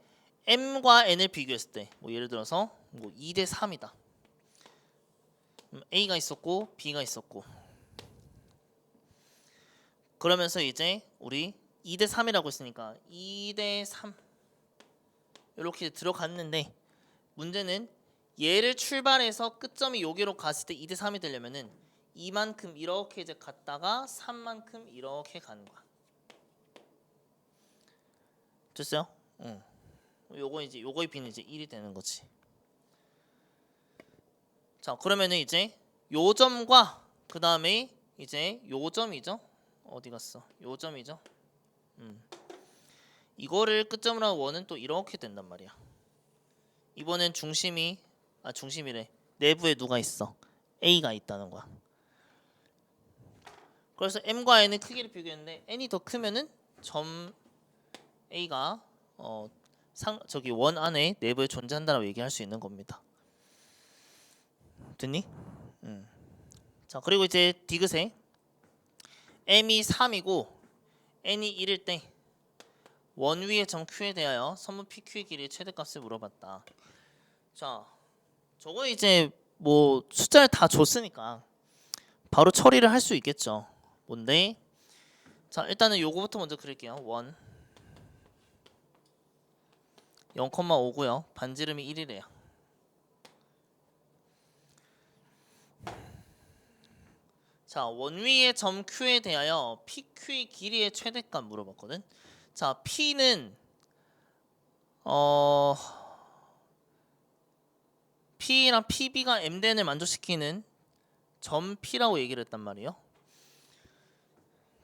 m과 n을 비교했을 때 뭐 예를 들어서 뭐 2대 3이다. a가 있었고 b가 있었고 그러면서 이제 우리 2대 3이라고 했으니까 2대 3 이렇게 들어갔는데 문제는 얘를 출발해서 끝점이 여기로 갔을 때 2대 3이 되려면은 이만큼 이렇게 이제 갔다가 3만큼 이렇게 가는 거야. 됐어요? 응. 요거의 b는 이제 1이 되는 거지. 자, 그러면은 이제 요 점과 그 다음에 이제 요 점이죠. 어디 갔어? 요 점이죠. 이거를 끝점으로 하는 원은 또 이렇게 된단 말이야. 이번엔 중심이래. 내부에 누가 있어? A가 있다는 거야. 그래서 m과 n의 크기를 비교했는데 n이 더 크면은 점 A가 저기 원 안에 내부에 존재한다라고 얘기할 수 있는 겁니다. 됐니? 자, 그리고 이제 디귿에 m이 3이고 n이 1일 때 원 위의 점 Q에 대하여 선분 PQ의 길이의 최대값을 물어봤다. 자, 저거 이제 뭐 숫자를 다 줬으니까 바로 처리를 할 수 있겠죠. 뭔데? 자, 일단은 요거부터 먼저 그릴게요. 1 0,5고요. 반지름이 1이래요. 자, 원위의 점 Q에 대하여 PQ의 길이의 최대값 물어봤거든. 자, P는 P랑 PB가 M대n을 만족시키는 점 P라고 얘기를 했단 말이에요.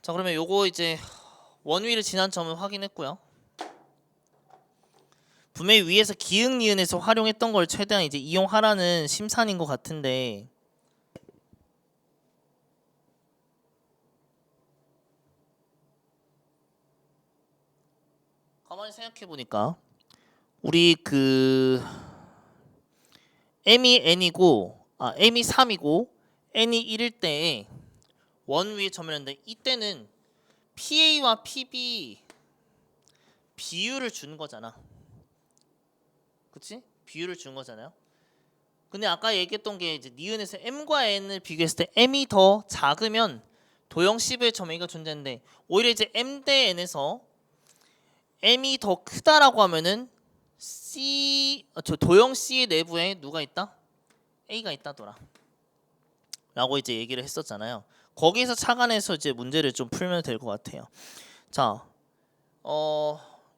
자, 그러면 요거 이제 원위를 지난 점을 확인했고요. 분명히 위에서 기역 니은에서 활용했던 걸 최대한 이제 이용하라는 심산인 것 같은데 가만히 생각해 보니까 우리 m이 n이고 m이 3이고 n이 1일 때 원 위에 점이었는데 이때는 PA와 PB 비율을 준 거잖아. 그치? 비율을 준 거잖아요. 근데 아까 얘기했던 게 이제 니은에서 m과 n을 비교했을 때 m이 더 작으면 도형 C부의 점 A가 존재하는데 오히려 이제 m 대 n에서 m이 더 크다라고 하면은 도형 C의 내부에 누가 있다? A가 있다더라. 라고 이제 얘기를 했었잖아요. 거기에서 착안해서 이제 문제를 좀 풀면 될 것 같아요. 자,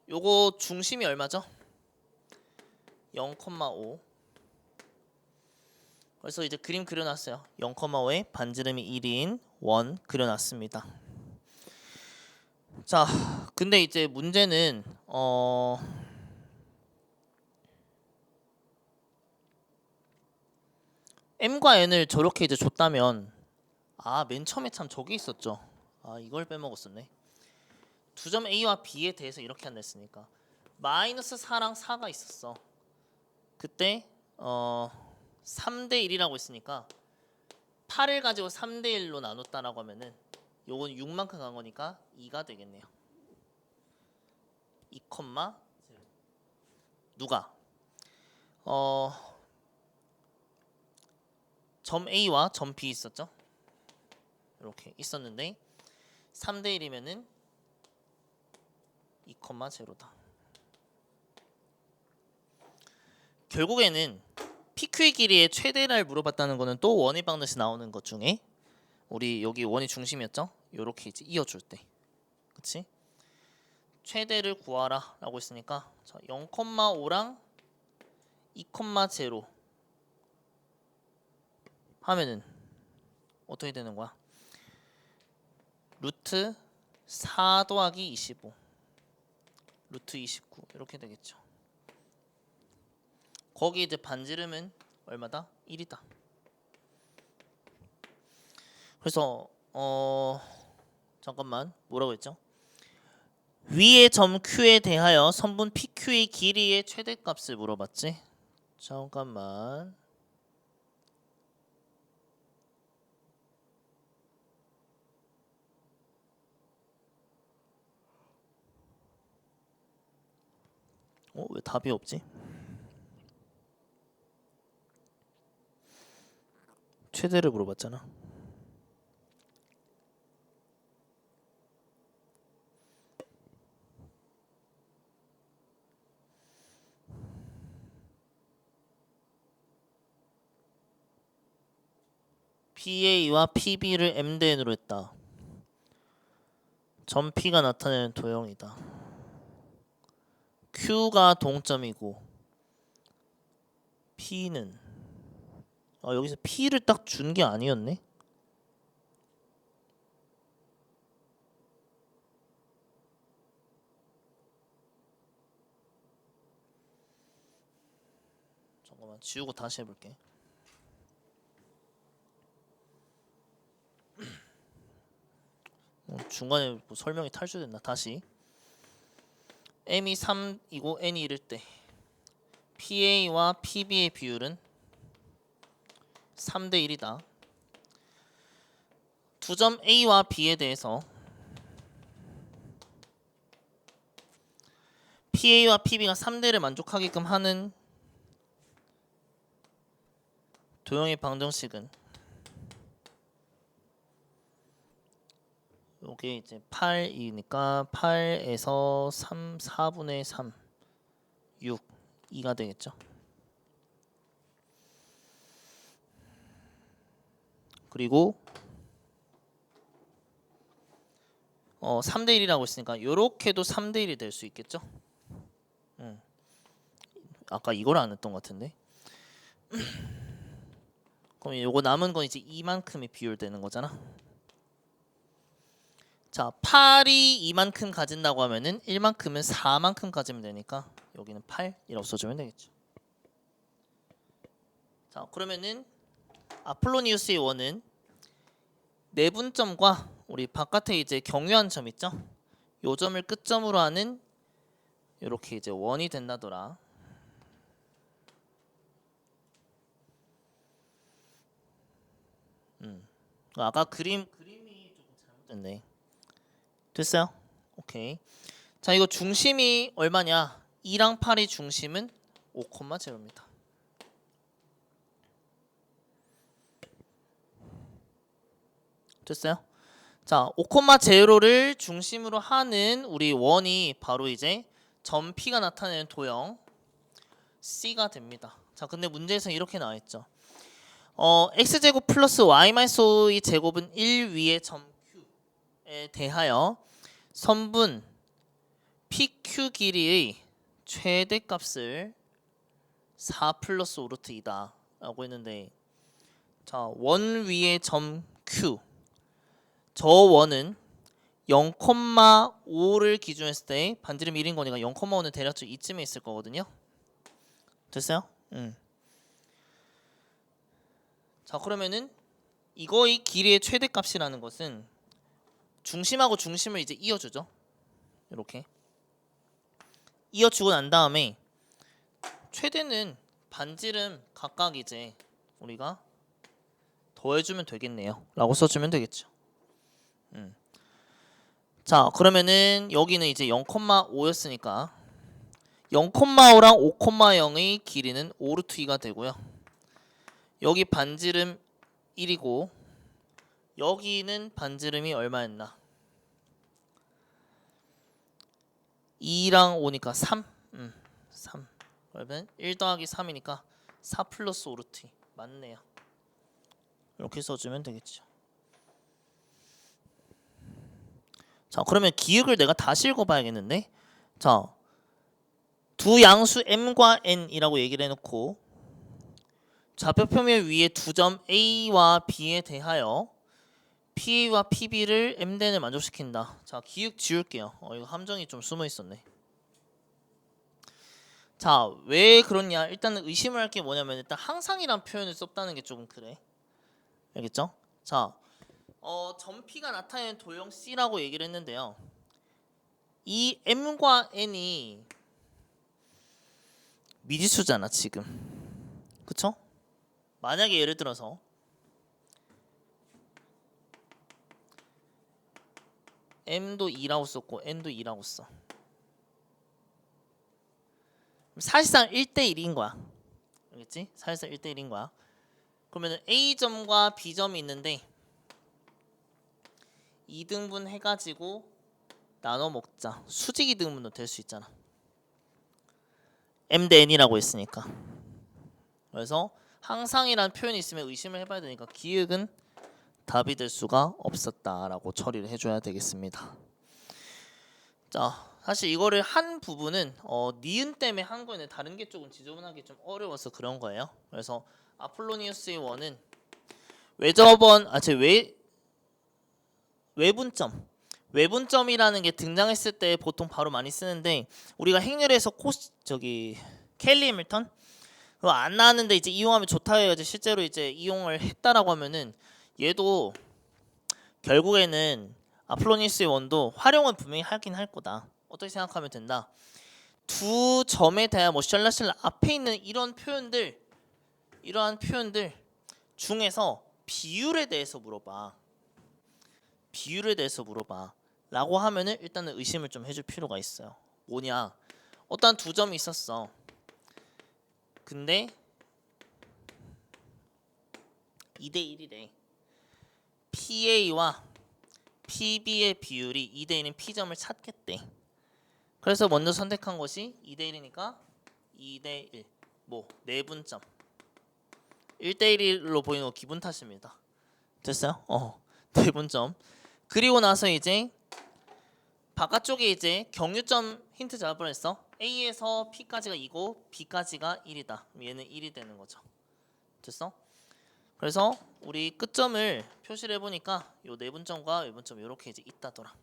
요거 중심이 얼마죠? 0,5. 그래서 이제 그림 그려놨어요. 0,5에 반지름이 1인 원 그려놨습니다. 자, 근데 이제 문제는 m과 n을 저렇게 이제 줬다면 맨 처음에 참 저기 있었죠. 이걸 빼먹었었네. 두 점 A와 B에 대해서 이렇게 한댔으니까 마이너스 4랑 4가 있었어. 그때 3대 1이라고 했으니까 8을 가지고 3대 1로 나눴다라고 하면은 요건 6만큼 간 거니까 2가 되겠네요. 2, 누가 점 A와 점 B 있었죠? 이렇게 있었는데 3대 1이면은 2, 0다. 결국에는 PQ의 길이의 최대를 물어봤다는 거는 또 원의 방정식 나오는 것 중에 우리 여기 원이 중심이었죠? 요렇게 이제 이어줄 때, 그치? 최대를 구하라 라고 했으니까 0,5랑 2,0 하면은 어떻게 되는 거야? 루트 4 더하기 25 루트 29 이렇게 되겠죠. 거기 이제 반지름은 얼마다? 1이다. 그래서 잠깐만 뭐라고 했죠? 위의 점 Q에 대하여 선분 PQ의 길이의 최대값을 물어봤지? 잠깐만. 왜 답이 없지? 최대를 물어봤잖아. PA와 PB를 M대N으로 했다. 점 P가 나타내는 도형이다. Q가 동점이고 P는 여기서 P를 딱 준 게 아니었네? 잠깐만 지우고 다시 해볼게. 중간에 뭐 설명이 탈출됐나? 다시. M이 3이고 N이 1일 때 PA와 PB의 비율은 3대 1이다. 두 점 A와 B에 대해서 PA와 PB가 3대를 만족하게끔 하는 도형의 방정식은 요게 이제 8이니까 8에서 3, 4분의 3, 6, 2가 되겠죠. 그리고 3대 1이라고 했으니까 요렇게도 3대 1이 될 수 있겠죠. 아까 이걸 안 했던 것 같은데. 그럼 요거 남은 건 이제 이만큼이 비율되는 거잖아. 자, 8이 이만큼 가진다고 하면은 1만큼은 4만큼 가지면 되니까 여기는 8 이라고 써주면 되겠죠. 자, 그러면은 아폴로니우스의 원은 내분점과 우리 바깥에 이제 경유한 점 있죠? 요 점을 끝점으로 하는 이렇게 이제 원이 된다더라. 아까 그림이 조금 잘못됐네. 됐어요? 오케이. 자, 이거 중심이 얼마냐? 2랑 8이 중심은 5,0입니다. 됐어요? 자, 5,0를 중심으로 하는 우리 원이 바로 이제 점 P가 나타내는 도형 C가 됩니다. 자, 근데 문제에서 이렇게 나와 있죠. x제곱 플러스 y-5의 제곱은 1 위의 점 Q에 대하여 선분 PQ 길이의 최대값을 4 플러스 5 루트 2다 라고 했는데, 자, 원 위의 점 Q, 저 원은 0,5를 기준으로 했을 때 반지름 1인 거니까 0,5는 대략적으로 이쯤에 있을 거거든요. 됐어요? 자, 그러면은 이거의 길이의 최대값이라는 것은 중심하고 중심을 이제 이어주죠. 이렇게 이어주고 난 다음에 최대는 반지름 각각 이제 우리가 더해주면 되겠네요 라고 써주면 되겠죠. 자, 그러면은 여기는 이제 0,5였으니까 0,5랑 5,0의 길이는 5루트 2가 되고요. 여기 반지름 1이고 여기는 반지름이 얼마였나? 2랑 5니까 3. 3. 그러면 1 더하기 3이니까 4 플러스 5루트 2. 맞네요. 이렇게 써주면 되겠죠. 자, 그러면 기억을 내가 다시 읽어봐야겠는데, 자, 두 양수 m과 n이라고 얘기를 해놓고 좌표 표면 위에 두 점 a와 b에 대하여 PA와 PB를 m대를 만족시킨다. 자, 기억 지울게요. 이거 함정이 좀 숨어 있었네. 자, 왜 그렇냐? 일단은 의심을 할 게 뭐냐면 일단 항상이란 표현을 썼다는 게 조금 그래. 알겠죠? 자, 점 P가 나타내는 도형 C라고 얘기를 했는데요. 이 m과 n이 미지수잖아 지금. 그쵸? 만약에 예를 들어서 m도 2라고 썼고 n도 2라고 써. 사실상 1대1인 거야. 알겠지? 사실상 1대1인 거야. 그러면 A점과 B점이 있는데 2등분 해가지고 나눠 먹자. 수직 2등분도 될 수 있잖아. m 대 n이라고 했으니까. 그래서 항상이라는 표현이 있으면 의심을 해봐야 되니까 기억은 답이 될 수가 없었다라고 처리를 해줘야 되겠습니다. 자, 사실 이거를 한 부분은 니은 때문에 한 거는 다른 게 조금 지저분하게 좀 어려워서 그런 거예요. 그래서 아폴로니우스의 원은 외분점이라는 게 등장했을 때 보통 바로 많이 쓰는데 우리가 행렬에서 켈리 해밀턴 그거 안 나왔는데 이제 이용하면 좋다 해가지고 실제로 이제 이용을 했다라고 하면은 얘도 결국에는 아폴로니우스의 원도 활용은 분명히 하긴 할 거다. 어떻게 생각하면 된다. 두 점에 대한 뭐 샬라샬라 앞에 있는 이러한 표현들 중에서 비율에 대해서 물어봐. 라고 하면은 일단은 의심을 좀 해줄 필요가 있어요. 뭐냐? 어떤 두 점이 있었어. 근데 2대1이래. PA와 PB의 비율이 2대1인 P점을 찾겠대. 그래서 먼저 선택한 것이 2대1이니까 2대1 뭐 내분점 1대1로 보이는 거 기분 탓입니다. 됐어요? 내분점. 그리고 나서 이제 바깥쪽에 이제 경유점 힌트 잡을 뻔했어. A에서 P까지가 2고 B까지가 1이다. 얘는 1이 되는 거죠. 됐어? 그래서 우리 끝점을 표시를 해보니까 요 내분점과 외분점 이렇게 이제 있다더라.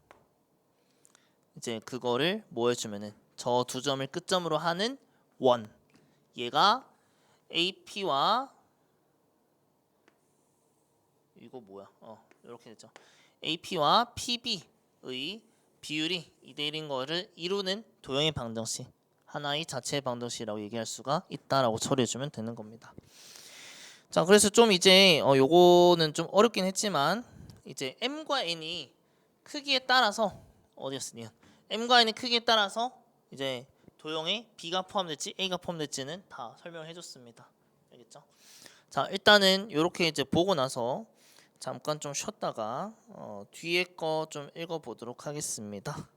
이제 그거를 뭐 해주면은 저 두 점을 끝점으로 하는 원. 얘가 AP와 이거 뭐야? 이렇게 됐죠. AP와 PB의 비율이 2대1인 거를 이루는 도형의 방정식, 하나의 자체의 방정식이라고 얘기할 수가 있다라고 처리해주면 되는 겁니다. 자, 그래서 좀 이제 요거는 좀 어렵긴 했지만 이제 m과 n이 크기에 따라서 어디였으니 m과 n의 크기에 따라서 이제 도형에 b가 포함될지 a가 포함될지는 다 설명을 해줬습니다. 알겠죠? 자, 일단은 요렇게 이제 보고 나서 잠깐 좀 쉬었다가 뒤에 거 좀 읽어보도록 하겠습니다.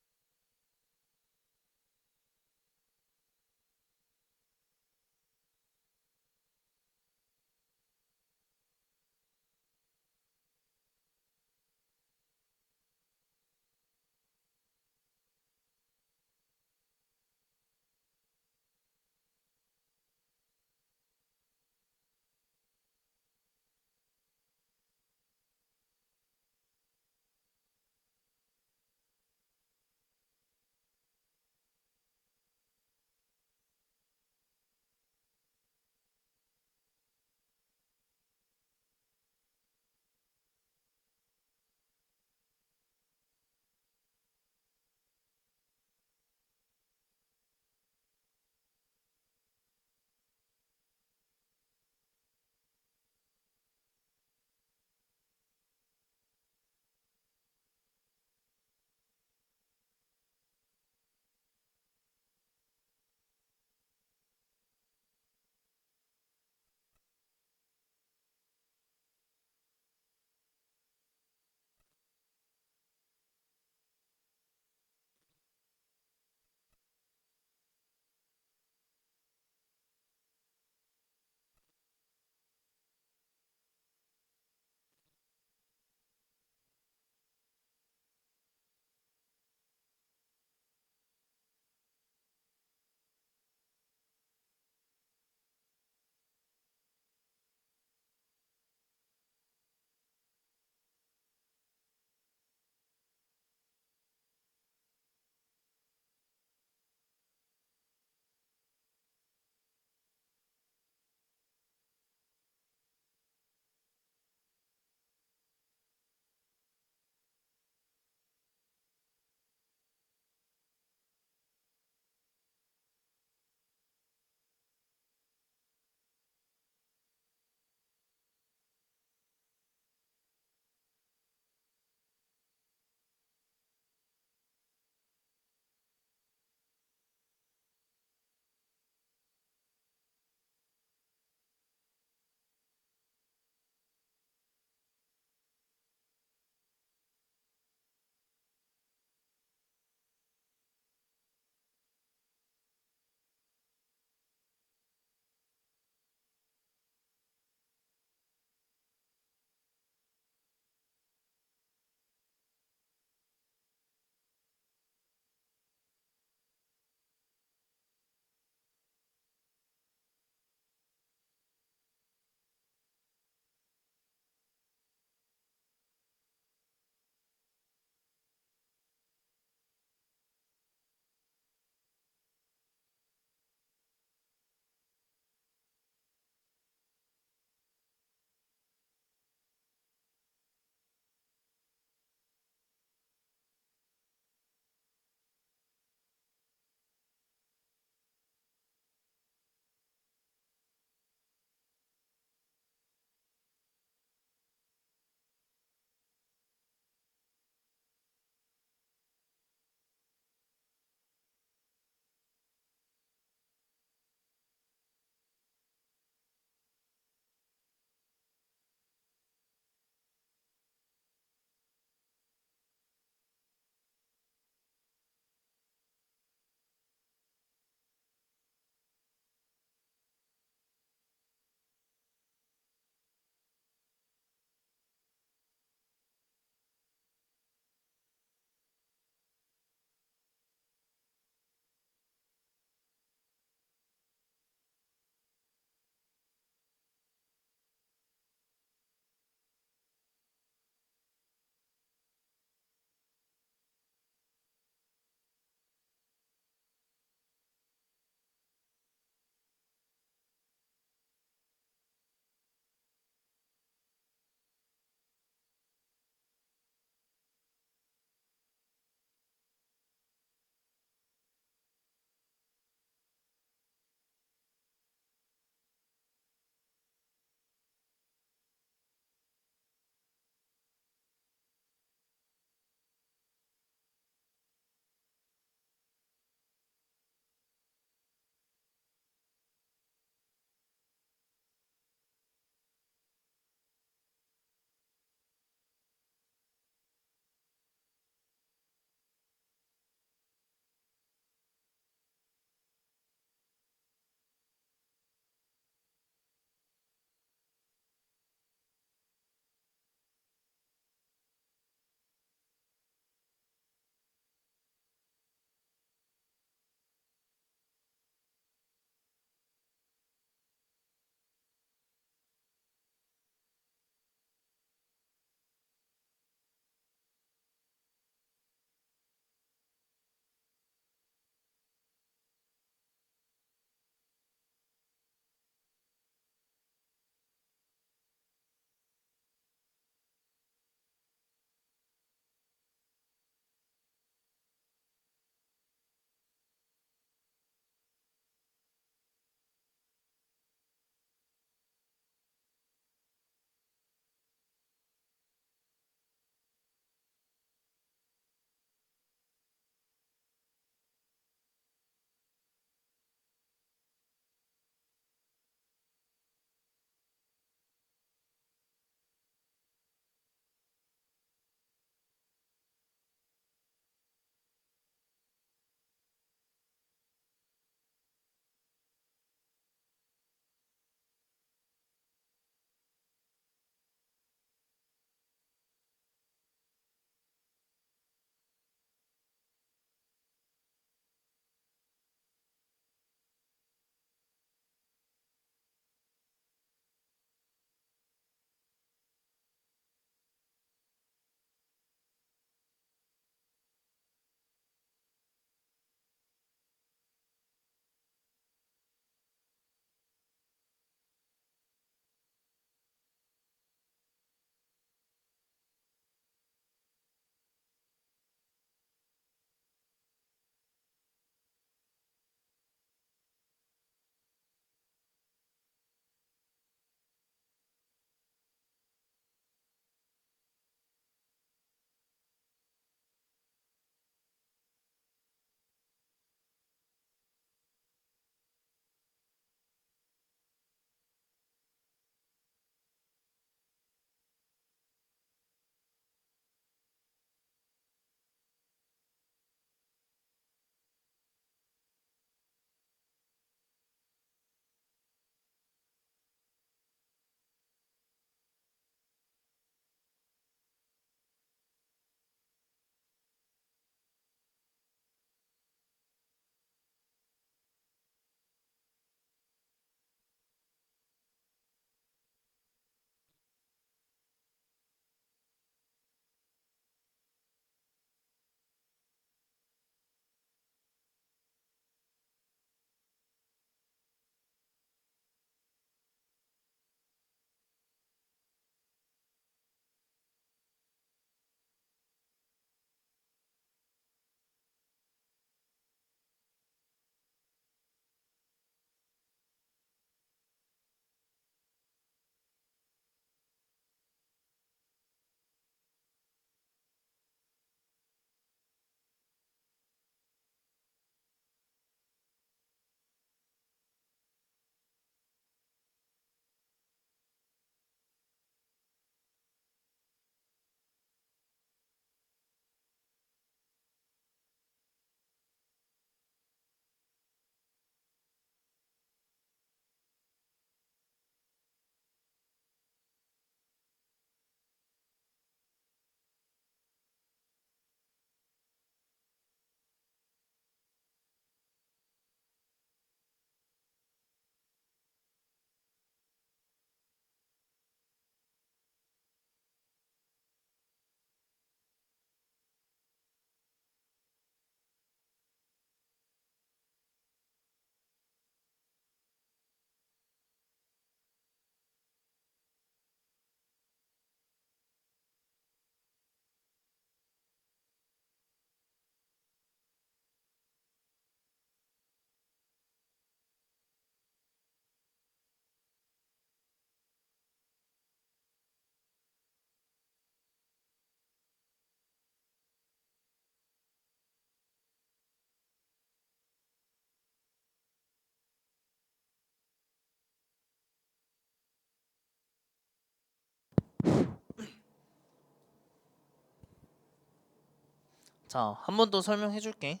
자, 한 번 더 설명해 줄게.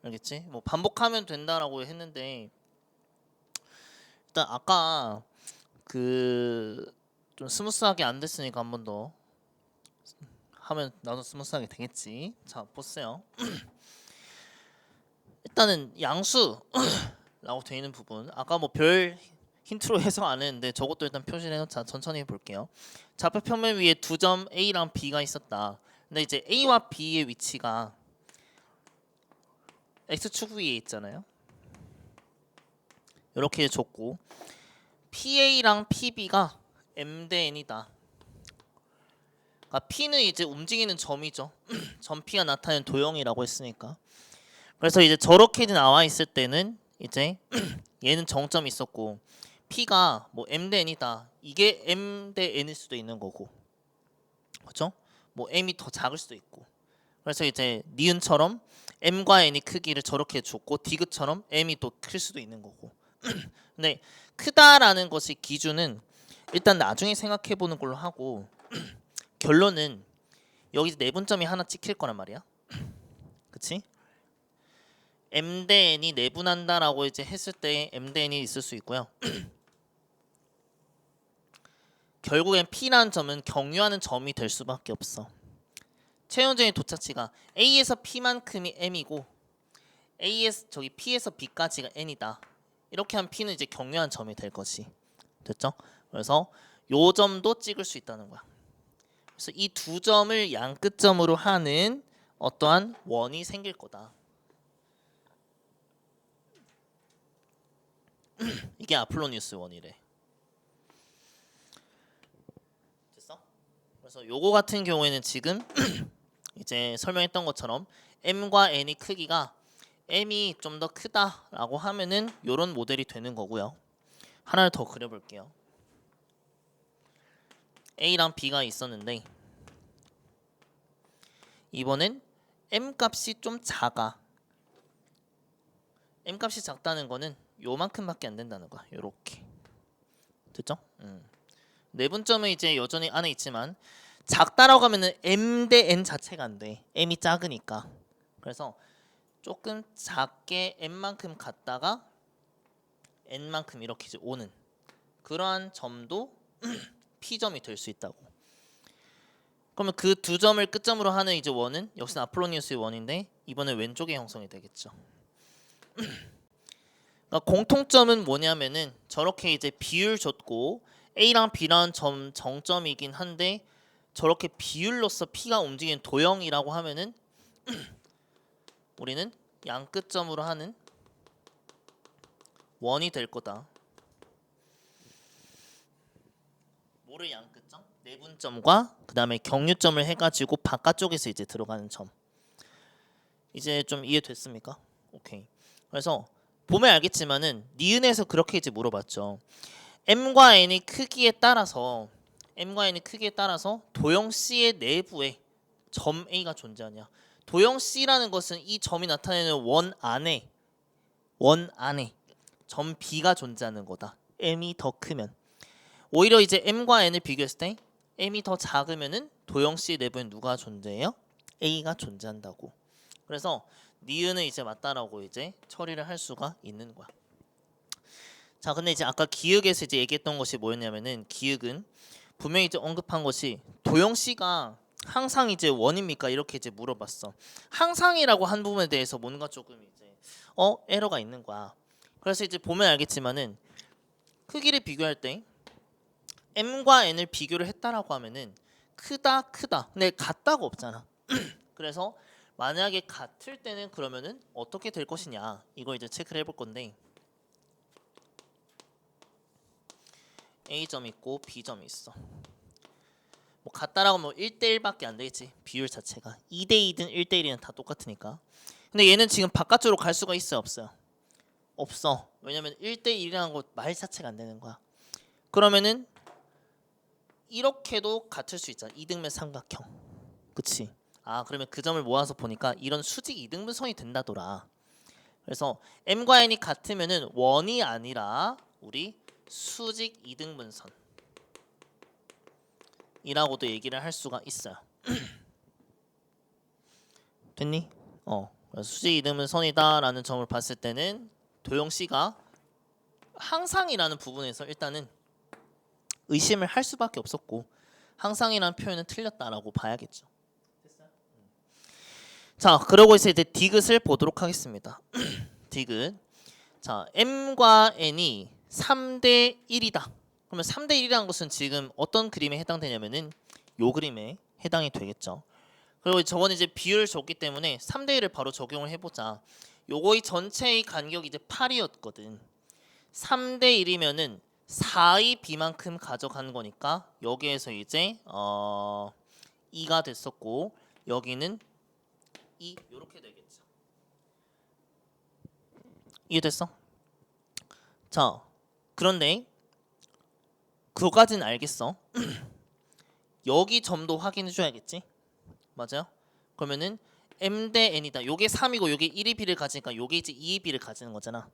알겠지? 뭐 반복하면 된다라고 했는데 일단 아까 그 좀 스무스하게 안 됐으니까 한 번 더 하면 나도 스무스하게 되겠지. 자, 보세요. 일단은 양수라고 되어 있는 부분 아까 뭐 별 힌트로 해석 안 했는데 저것도 일단 표시를 해놓자. 천천히 해볼게요. 좌표 평면 위에 두 점 A랑 B가 있었다. 근데 이제 A와 B의 위치가 X축 위에 있잖아요. 이렇게 줬고 PA랑 PB가 M 대 N이다. 그러니까 P는 이제 움직이는 점이죠. 점 P가 나타내는 도형이라고 했으니까. 그래서 이제 저렇게 나와 있을 때는 이제 얘는 정점이 있었고 P가 뭐 M 대 N이다. 이게 M 대 N일 수도 있는 거고, 그렇죠? 뭐 M이 더 작을 수도 있고. 그래서 이제 니은처럼 M과 N이 크기를 저렇게 줬고 디귿처럼 M이 또 클 수도 있는 거고. 근데 크다라는 것이 기준은 일단 나중에 생각해 보는 걸로 하고 결론은 여기 내분점이 하나 찍힐 거란 말이야. 그치? M 대 N이 내분한다라고 이제 했을 때 M 대 N이 있을 수 있고요. 결국엔 P라는 점은 경유하는 점이 될 수밖에 없어. 최현정의 도착지가 A에서 P만큼이 M이고 A에서 저기 P에서 B까지가 N이다. 이렇게 하면 P는 이제 경유한 점이 될 것이 됐죠? 그래서 요 점도 찍을 수 있다는 거야. 그래서 이 두 점을 양 끝점으로 하는 어떠한 원이 생길 거다. 이게 아폴로니우스 원이래. 됐어? 그래서 요거 같은 경우에는 지금 이제 설명했던 것처럼 M과 N이 크기가 M이 좀 더 크다라고 하면은 요런 모델이 되는 거고요. 하나를 더 그려볼게요. A랑 B가 있었는데 이번엔 M 값이 좀 작아. M 값이 작다는 거는 요만큼밖에 안 된다는 거야. 요렇게. 됐죠? 내분점은 이제 여전히 안에 있지만 작다라고 하면은 M 대 N 자체가 안 돼. M이 작으니까. 그래서 조금 작게 M만큼 갔다가 N만큼 이렇게 이제 오는 그러한 점도 P점이 될 수 있다고. 그러면 그 두 점을 끝점으로 하는 이제 원은 역시나 아폴로니우스의 원인데 이번에 왼쪽에 형성이 되겠죠. 그러니까 공통점은 뭐냐면은 저렇게 이제 비율 줬고 A랑 B라는 점 정점이긴 한데 저렇게 비율로서 P가 움직이는 도형이라고 하면은 우리는 양 끝점으로 하는 원이 될 거다. 뭐를 양 끝점? 내분점과 그 다음에 경유점을 해가지고 바깥쪽에서 이제 들어가는 점. 이제 좀 이해됐습니까? 오케이. 그래서 보면 알겠지만은 니은에서 그렇게 이제 물어봤죠. M과 N의 크기에 따라서 도형 C의 내부에 점 A가 존재하냐. 도형 C라는 것은 이 점이 나타내는 원 안에 점 B가 존재하는 거다. M이 더 크면. 오히려 이제 M과 N을 비교했을 때 M이 더 작으면은 도형 C 내부에 누가 존재해요? A가 존재한다고. 그래서 니은은 이제 맞다라고 이제 처리를 할 수가 있는 거야. 자, 근데 이제 아까 기역에서 이제 얘기했던 것이 뭐였냐면은 기역은 분명히 이제 언급한 것이 도형 C가 항상 이제 원입니까? 이렇게 이제 물어봤어. 항상이라고 한 부분에 대해서 뭔가 조금 이제 에러가 있는 거야. 그래서 이제 보면 알겠지만은 크기를 비교할 때 M과 N을 비교를 했다라고 하면은 크다. 근데 같다고 없잖아. 그래서 만약에 같을 때는 그러면은 어떻게 될 것이냐 이거 이제 체크를 해볼 건데 A점 있고 B점 있어. 뭐 같다라고 하면 1대1밖에 안 되겠지. 비율 자체가 2대2든 1대1이든 다 똑같으니까. 근데 얘는 지금 바깥쪽으로 갈 수가 있어요, 없어요? 없어. 왜냐면 1대1이라는 거 말 자체가 안 되는 거야. 그러면은 이렇게도 같을 수 있잖아. 이등변 삼각형. 그치? 아, 그러면 그 점을 모아서 보니까 이런 수직 이등분선이 된다더라. 그래서 M과 N이 같으면은 원이 아니라 우리 수직 이등분선 이라고도 얘기를 할 수가 있어요. 됐니? 그래서 수직 이등분 선이다라는 점을 봤을 때는 도영 씨가 항상이라는 부분에서 일단은 의심을 할 수밖에 없었고 항상이라는 표현은 틀렸다라고 봐야겠죠. 자, 그러고 있을 때 디귿을 보도록 하겠습니다. 디귿. 자, m과 n이 3대 1이다. 그러면 3대 1이라는 것은 지금 어떤 그림에 해당되냐면은 요 그림에 해당이 되겠죠. 그리고 저번에 이제 비율을 줬기 때문에 3대 1을 바로 적용을 해보자. 요거의 전체의 간격이 이제 8이었거든. 3대 1이면은 4의 b만큼 가져간 거니까 여기에서 이제 2가 됐었고 여기는 2 이렇게 되겠죠. 이해됐어? 자, 그런데 그거까지는 알겠어. 여기 점도 확인해 줘야겠지? 맞아요? 그러면은 m 대 n이다. 요게 3이고 요게 1의 b를 가지니까 요게 이제 2의 b를 가지는 거잖아.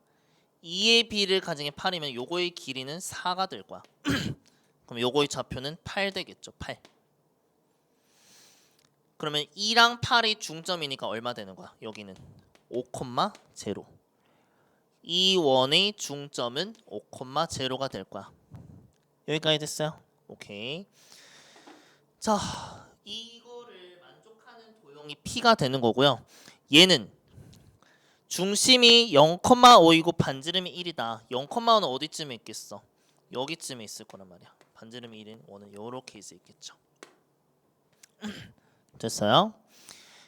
2의 b를 가진 게 8이면 요거의 길이는 4가 될 거야. 그럼 요거의 좌표는 8 되겠죠. 8. 그러면 2랑 8이 중점이니까 얼마 되는 거야? 여기는 5,0. 이 원의 중점은 5,0가 될 거야. 여기까지 됐어요? 오케이. 자, 이거를 만족하는 도형이 P가 되는 거고요. 얘는 중심이 0,5이고 반지름이 1이다. 0,5는 어디쯤에 있겠어? 여기쯤에 있을 거란 말이야. 반지름이 1인 원은 요렇게 있겠죠. 됐어요?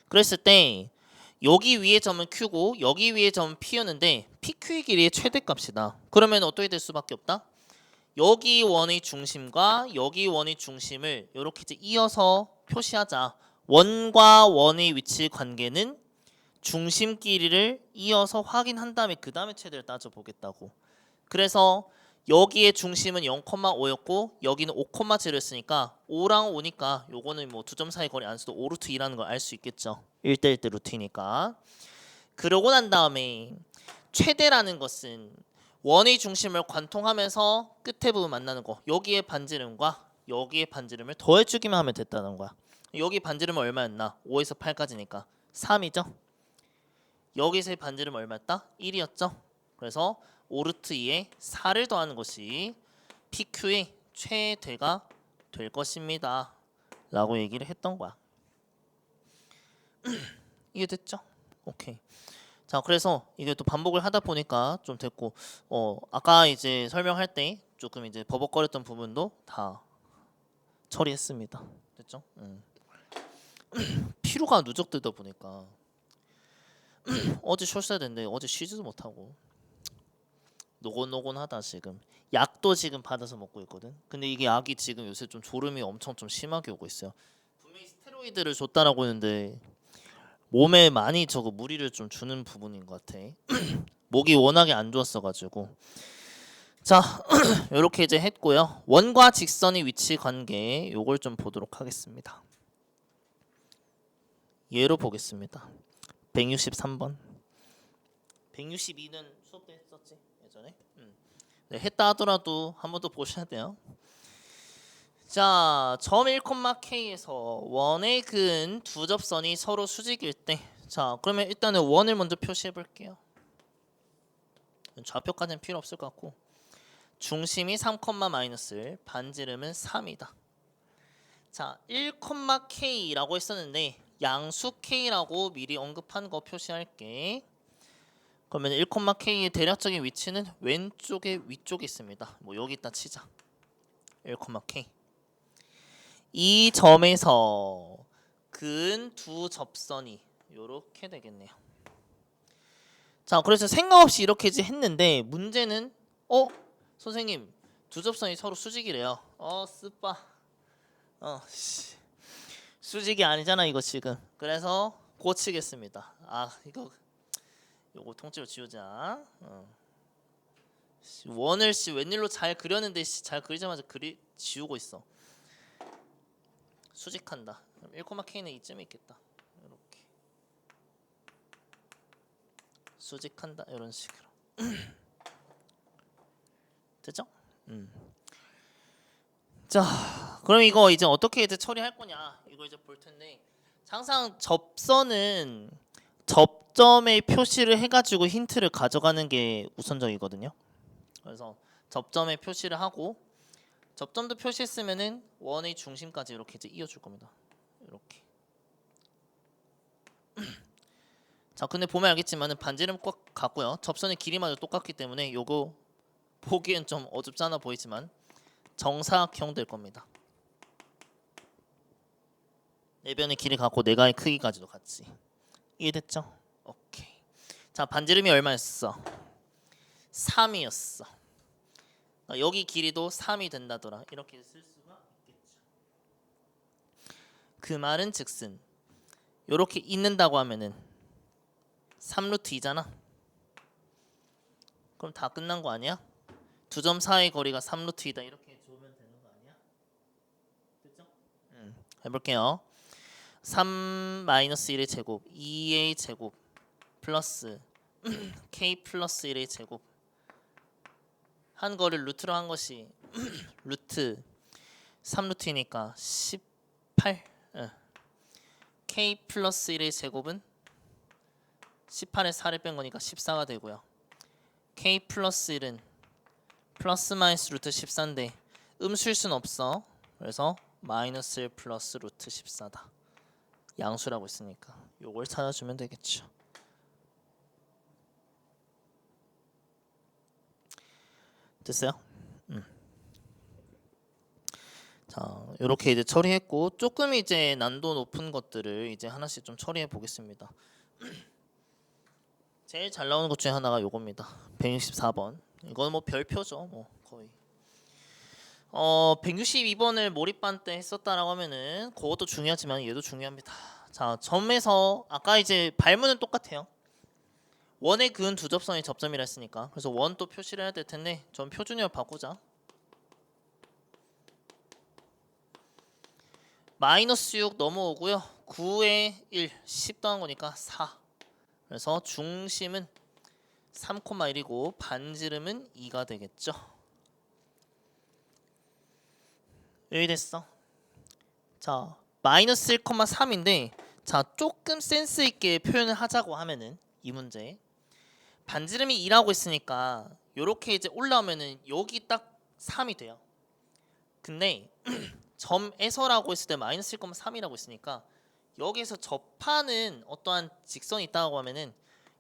그랬을 때 여기 위에 점은 Q고 여기 위에 점은 P였는데 PQ의 길이의 최대값이다. 그러면 어떻게 될 수밖에 없다? 여기 원의 중심과 여기 원의 중심을 이렇게 이제 이어서 표시하자. 원과 원의 위치 관계는 중심 길이를 이어서 확인한 다음에 그 다음에 최대를 따져보겠다고. 그래서 여기의 중심은 0,5였고 여기는 5,0였으니까 5랑 5니까 요거는 뭐 두 점 사이 거리 안 써도 5루트 2라는 걸 알 수 있겠죠. 1대1대 루트니까. 그러고 난 다음에 최대라는 것은 원의 중심을 관통하면서 끝에 부분 만나는 거. 여기에 반지름과 여기에 반지름을 더해주기만 하면 됐다는 거야. 여기 반지름은 얼마였나? 5에서 8까지니까 3이죠. 여기서의 반지름은 얼마였다? 1이었죠. 그래서 5루트 2에 4를 더하는 것이 PQ의 최대가 될 것입니다. 라고 얘기를 했던 거야. 이해됐죠? 오케이. 자, 그래서 이게 또 반복을 하다 보니까 좀 됐고, 아까 이제 설명할 때 조금 이제 버벅거렸던 부분도 다 처리했습니다. 됐죠? 피로가 누적되다 보니까 어제 쉬었어야 되는데 어제 쉬지도 못하고 노곤노곤하다 지금. 약도 지금 받아서 먹고 있거든. 근데 이게 약이 지금 요새 좀 졸음이 엄청 좀 심하게 오고 있어요. 분명히 스테로이드를 줬다라고 했는데 몸에 많이 저거 무리를 좀 주는 부분인 것 같아. 목이 워낙에 안 좋았어가지고. 자, 이렇게 이제 했고요. 원과 직선의 위치 관계 요걸 좀 보도록 하겠습니다. 예로 보겠습니다. 163번. 162는 수업 때 했었지 예전에. 네, 했다 하더라도 한 번 더 보셔야 돼요. 자, 점 1,K에서 원의 근 두 접선이 서로 수직일 때, 자, 그러면 일단은 원을 먼저 표시해 볼게요. 좌표까지는 필요 없을 것 같고, 중심이 3, 마이너스 반지름은 3이다. 자, 1,K라고 했었는데 양수 K라고 미리 언급한 거 표시할게. 그러면 1,K의 대략적인 위치는 왼쪽에 위쪽에 있습니다. 뭐 여기 있다 치자. 1,K. 이 점에서 근 두 접선이 요렇게 되겠네요. 자, 그래서 생각 없이 이렇게 이제 했는데 문제는 선생님 두 접선이 서로 수직이래요. 스빠. 수직이 아니잖아 이거 지금. 그래서 고치겠습니다. 요거 통째로 지우자. 원을 웬일로 잘 그렸는데 잘 그리자마자 지우고 있어. 수직한다. 그럼 1,K는 이쯤에 있겠다. 이렇게 수직한다 이런 식으로. 됐죠? 자, 그럼 이거 이제 어떻게 이제 처리할 거냐? 이거 이제 볼 텐데, 항상 접선은 접점의 표시를 해가지고 힌트를 가져가는 게 우선적이거든요. 그래서 접점에 표시를 하고 접점도 표시했으면은 원의 중심까지 이렇게 이제 이어줄 겁니다. 이렇게. 자, 근데 보면 알겠지만은 반지름 꽉 같고요. 접선의 길이마저 똑같기 때문에 요거 보기엔 좀 어둡지 않아 보이지만 정사각형 될 겁니다. 내변의 길이 같고 내가의 크기까지도 같지. 이해됐죠? 오케이. 자, 반지름이 얼마였어? 3이었어. 여기 길이도 3이 된다더라. 이렇게 쓸 수가 있겠죠. 그 말은 즉슨 이렇게 있는다고 하면은 3루트 2잖아. 그럼 다 끝난 거 아니야? 두 점 사이의 거리가 3루트 2다. 이렇게 주면 되는 거 아니야? 됐죠? 해볼게요. 3-1의 제곱 2의 제곱 플러스 k 플러스 1의 제곱 한 거를 루트로 한 것이 루트 3루트이니까 18 k 플러스 1의 제곱은 18에 4를 뺀 거니까 14가 되고요. k 플러스 1은 플러스 마이너스 루트 14인데 음수일 순 없어. 그래서 마이너스 1 플러스 루트 14다. 양수라고 했으니까 요걸 찾아주면 되겠죠. 됐어요? 자, 이렇게 이제 처리했고 조금 이제 난도 높은 것들을 이제 하나씩 좀 처리해 보겠습니다. 제일 잘 나오는 것 중에 하나가 요겁니다. 164번. 이건 뭐 별표죠, 뭐 거의. 162번을 몰입반 때 했었다라고 하면은 그것도 중요하지만 얘도 중요합니다. 자, 점에서 아까 이제 발문은 똑같아요. 원에 그은 두 접선이 접점이라 했으니까 그래서 원 또 표시를 해야 될 텐데 전 표준형을 바꾸자. 마이너스 6 넘어오고요. 9에 1, 10 더한 거니까 4. 그래서 중심은 3,1이고 반지름은 2가 되겠죠. 여기 됐어. 자, 마이너스 1,3인데 자, 조금 센스 있게 표현을 하자고 하면은 이 문제 반지름이 2라고 했으니까 요렇게 이제 올라오면은 여기 딱 3이 돼요. 근데 점에서라고 했을 때 마이너스 1,3이라고 했으니까 여기에서 접하는 어떠한 직선이 있다고 하면은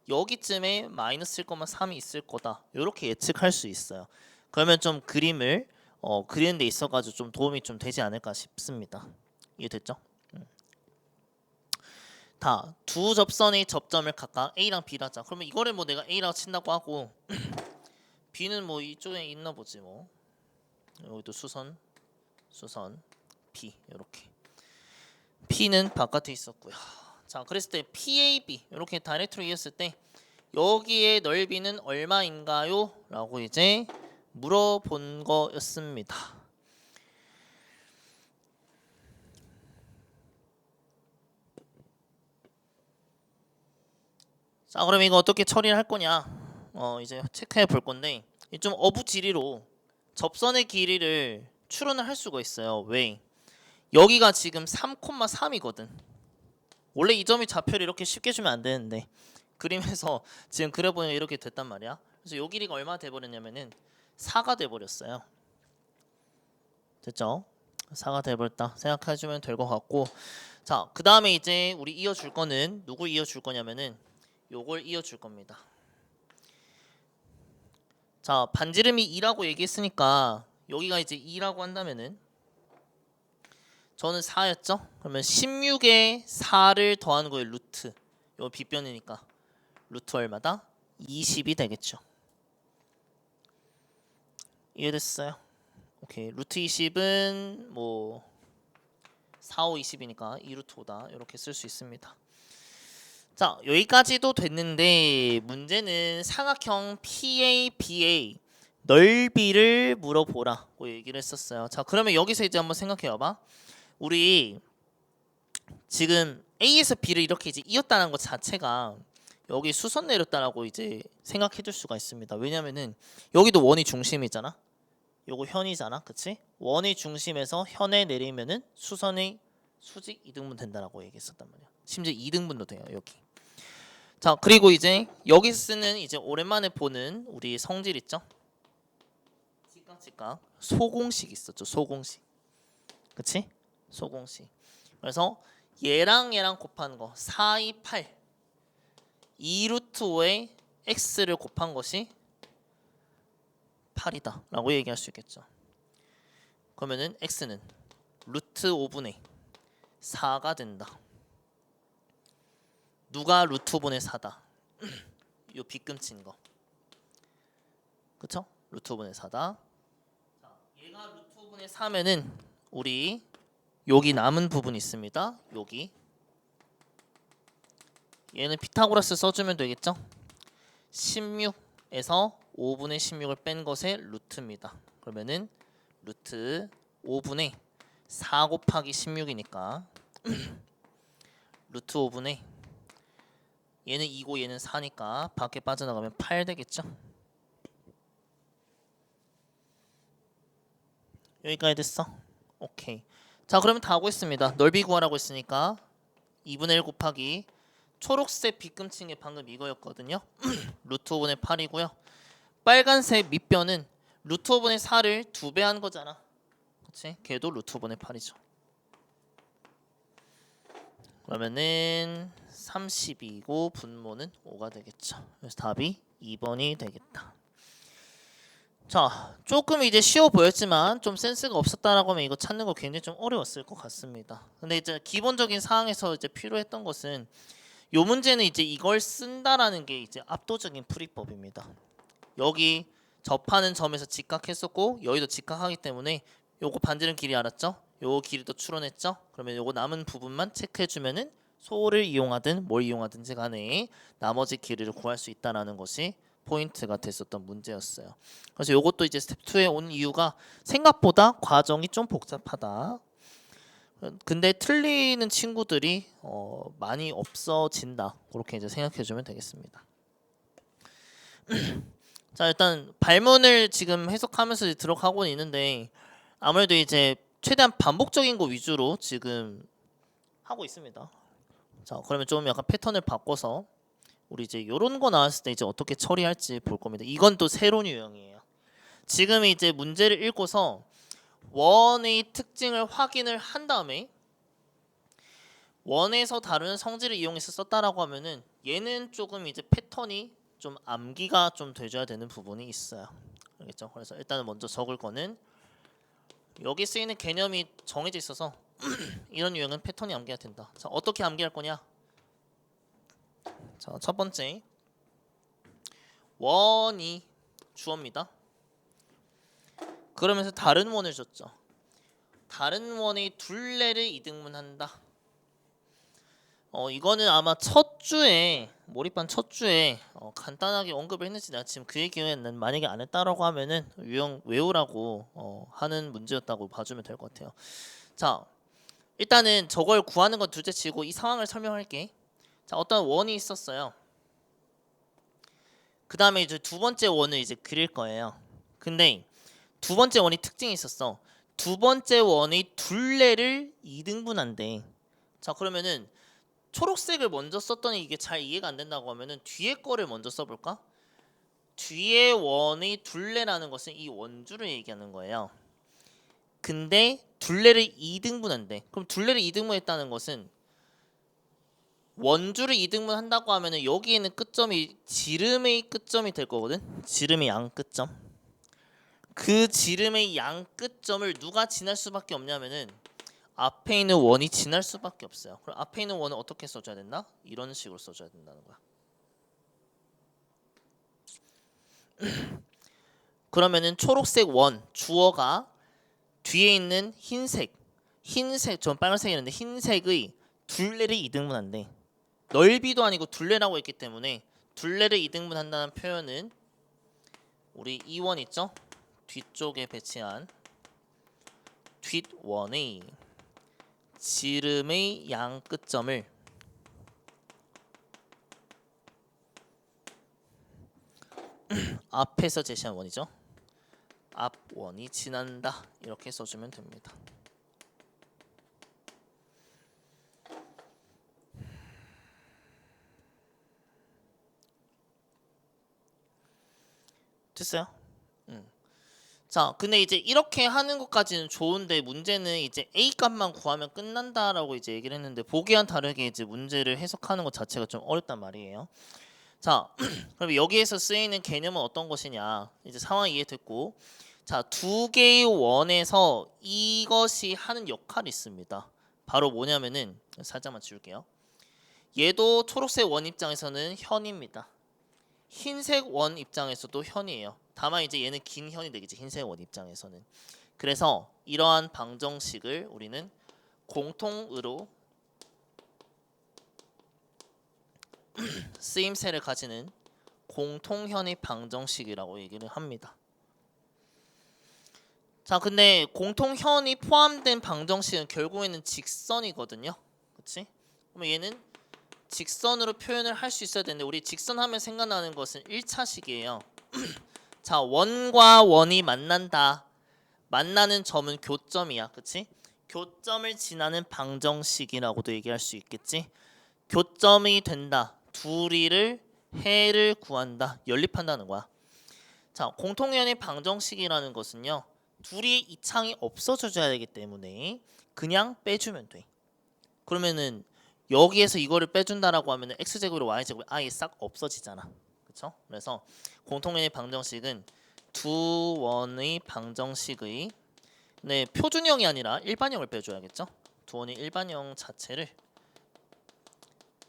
여기쯤에 마이너스 1,3이 있을 거다. 이렇게 예측할 수 있어요. 그러면 좀 그림을 그리는 데 있어가지고 좀 도움이 좀 되지 않을까 싶습니다. 이해됐죠? 다 두 접선의 접점을 각각 A랑 B라 하자. 그러면 이거를 뭐 내가 A라고 친다고 하고 B는 뭐 이쪽에 있나 보지 뭐. 여기도 수선 B 이렇게. P는 바깥에 있었고요. 자, 그랬을 때 PAB 이렇게 다이렉트로 이었을 때 여기의 넓이는 얼마인가요? 라고 이제 물어본 거였습니다. 자, 그럼 이거 어떻게 처리를 할 거냐? 이제 체크해 볼 건데 좀 어부지리로 접선의 길이를 추론을 할 수가 있어요. 왜? 여기가 지금 3,3이거든. 원래 이 점이 좌표를 이렇게 쉽게 주면 안 되는데 그림에서 지금 그려보니까 이렇게 됐단 말이야. 그래서 요 길이가 얼마 돼버렸냐면은 4가 돼버렸어요. 됐죠? 4가 돼버렸다 생각해주면 될 것 같고 자, 그 다음에 이제 우리 이어줄 거는 누구 이어줄 거냐면은 요걸 이어줄 겁니다. 자, 반지름이 2라고 얘기했으니까 여기가 이제 2라고 한다면은 저는 4였죠? 그러면 16에 4를 더하는 거예요. 루트. 이거 빗변이니까 루트 얼마다? 20이 되겠죠. 이해됐어요? 오케이. 루트 20은 뭐 4, 5, 20이니까 2루트 5다. 이렇게 쓸 수 있습니다. 자, 여기까지도 됐는데 문제는 삼각형 PA, BA 넓이를 물어보라고 얘기를 했었어요. 자, 그러면 여기서 이제 한번 생각해봐. 우리 지금 A에서 B를 이렇게 이제 이었다는 것 자체가 여기 수선 내렸다라고 이제 생각해줄 수가 있습니다. 왜냐면은 여기도 원이 중심이잖아. 요거 현이잖아, 그치? 원의 중심에서 현에 내리면은 수선의 수직 이등분 된다라고 얘기했었단 말이야. 심지어 이등분도 돼요 여기. 자 그리고 이제 여기 쓰는 이제 오랜만에 보는 우리 성질 있죠? 직각 소공식 있었죠. 소공식. 그치? 소공식. 그래서 얘랑 곱한 거 4, 2, 8 2루트 5에 x를 곱한 것이 8이다 라고 얘기할 수 있겠죠. 그러면은 x는 루트 5분의 4가 된다. 누가 루트 5분의 4다. 요 빗금친 거. 그쵸? 루트 5분의 4다. 자, 얘가 루트 5분의 4면은 우리 여기 남은 부분 있습니다. 여기. 얘는 피타고라스 써주면 되겠죠? 16에서 5분의 16을 뺀 것의 루트입니다. 그러면은 루트 5분의 4 곱하기 16이니까 루트 5분의 얘는 2고 얘는 4니까 밖에 빠져나가면 8 되겠죠? 여기까지 됐어? 오케이. 자 그러면 다 하고 있습니다. 넓이 구하라고 했으니까 2분의 1 곱하기 초록색 빗금친 게 방금 이거였거든요. 루트 5분의 8이고요. 빨간색 밑변은 루트 5분의 4를 2배 한 거잖아. 그치? 걔도 루트 5분의 8이죠. 그러면은 32고 분모는 5가 되겠죠. 그래서 답이 2번이 되겠다. 자, 조금 이제 쉬워 보였지만 좀 센스가 없었다라고 하면 이거 찾는 거 굉장히 좀 어려웠을 것 같습니다. 근데 이제 기본적인 사항에서 이제 필요했던 것은 요 문제는 이제 이걸 쓴다라는 게 이제 압도적인 풀이법입니다. 여기 접하는 점에서 직각했었고 여기도 직각하기 때문에 요거 반지름 길이 알았죠? 요 길이도 추론했죠? 그러면 요거 남은 부분만 체크해주면은 소를 이용하든 뭘 이용하든지 간에 나머지 길이를 구할 수 있다라는 것이 포인트가 됐었던 문제였어요. 그래서 요것도 이제 스텝 2에 온 이유가 생각보다 과정이 좀 복잡하다. 근데 틀리는 친구들이 많이 없어진다. 그렇게 이제 생각해주면 되겠습니다. 자 일단 발문을 지금 해석하면서 들어가고는 있는데 아무래도 이제 최대한 반복적인 거 위주로 지금 하고 있습니다. 자 그러면 좀 약간 패턴을 바꿔서 우리 이제 요런 거 나왔을 때 이제 어떻게 처리할지 볼 겁니다. 이건 또 새로운 유형이에요. 지금 이제 문제를 읽고서 원의 특징을 확인을 한 다음에 원에서 다루는 성질을 이용해서 썼다라고 하면은 얘는 조금 이제 패턴이 좀 암기가 좀 돼줘야 되는 부분이 있어요. 알겠죠? 그래서 일단은 먼저 적을 거는 여기 쓰이는 개념이 정해져 있어서 이런 유형은 패턴이 암기가 된다. 자 어떻게 암기할 거냐? 자 첫 번째 원이 주어입니다. 그러면서 다른 원을 줬죠. 다른 원의 둘레를 이등분한다. 이거는 아마 첫 주에 몰입반 첫 주에 간단하게 언급을 했는지 내가 지금 그 얘기는 만약에 안 했다라고 하면은 유형 외우라고 하는 문제였다고 봐주면 될 것 같아요. 자 일단은 저걸 구하는 건 둘째치고 이 상황을 설명할게. 자 어떤 원이 있었어요. 그 다음에 이제 두 번째 원을 이제 그릴 거예요. 근데 두 번째 원이 특징이 있었어. 두 번째 원의 둘레를 2등분한대. 자 그러면은 초록색을 먼저 썼더니 이게 잘 이해가 안 된다고 하면은 뒤에 거를 먼저 써볼까? 뒤에 원의 둘레라는 것은 이 원주를 얘기하는 거예요. 근데 둘레를 2등분한대. 그럼 둘레를 2등분했다는 것은 원주를 2등분 한다고 하면은 여기에는 끝점이 지름의 끝점이 될 거거든. 지름의 양 끝점. 그 지름의 양 끝점을 누가 지날 수밖에 없냐면은 앞에 있는 원이 지날 수밖에 없어요. 그럼 앞에 있는 원은 어떻게 써줘야 된다? 이런 식으로 써줘야 된다는 거야. 그러면은 초록색 원 주어가 뒤에 있는 흰색 전 빨간색이었는데 흰색의 둘레를 2등분한대. 넓이도 아니고 둘레라고 했기 때문에 둘레를 2등분한다는 표현은 우리 이 원 있죠? 뒤쪽에 배치한 뒷원의 지름의 양 끝점을 앞에서 제시한 원이죠. 앞원이 지난다. 이렇게 써주면 됩니다. 됐어요? 자, 근데 이제 이렇게 하는 것까지는 좋은데 문제는 이제 A 값만 구하면 끝난다라고 이제 얘기를 했는데 보기와는 다르게 이제 문제를 해석하는 것 자체가 좀 어렵단 말이에요. 자, 그럼 여기에서 쓰이는 개념은 어떤 것이냐? 이제 상황 이해됐고, 자, 두 개의 원에서 이것이 하는 역할이 있습니다. 바로 뭐냐면은 살짝만 지울게요. 얘도 초록색 원 입장에서는 현입니다. 흰색 원 입장에서도 현이에요. 다만 이제 얘는 긴 현이 되겠지. 흰색 원 입장에서는. 그래서 이러한 방정식을 우리는 공통으로 쓰임새를 가지는 공통현의 방정식이라고 얘기를 합니다. 자, 근데 공통현이 포함된 방정식은 결국에는 직선이거든요. 그렇지? 그러면 얘는 직선으로 표현을 할 수 있어야 되는데 우리 직선 하면 생각나는 것은 1차식이에요. 자, 원과 원이 만난다. 만나는 점은 교점이야. 그치? 교점을 지나는 방정식이라고도 얘기할 수 있겠지? 교점이 된다. 둘이를 해를 구한다. 연립한다는 거야. 자, 공통연의 방정식이라는 것은요. 둘이 이창이 없어져야 되기 때문에 그냥 빼주면 돼. 그러면은 여기에서 이거를 빼준다라고 하면은 x제곱으로 y제곱이 아예 싹 없어지잖아. 그렇죠? 그래서 공통연의 방정식은 두 원의 방정식의 네, 표준형이 아니라 일반형을 빼줘야겠죠? 두 원의 일반형 자체를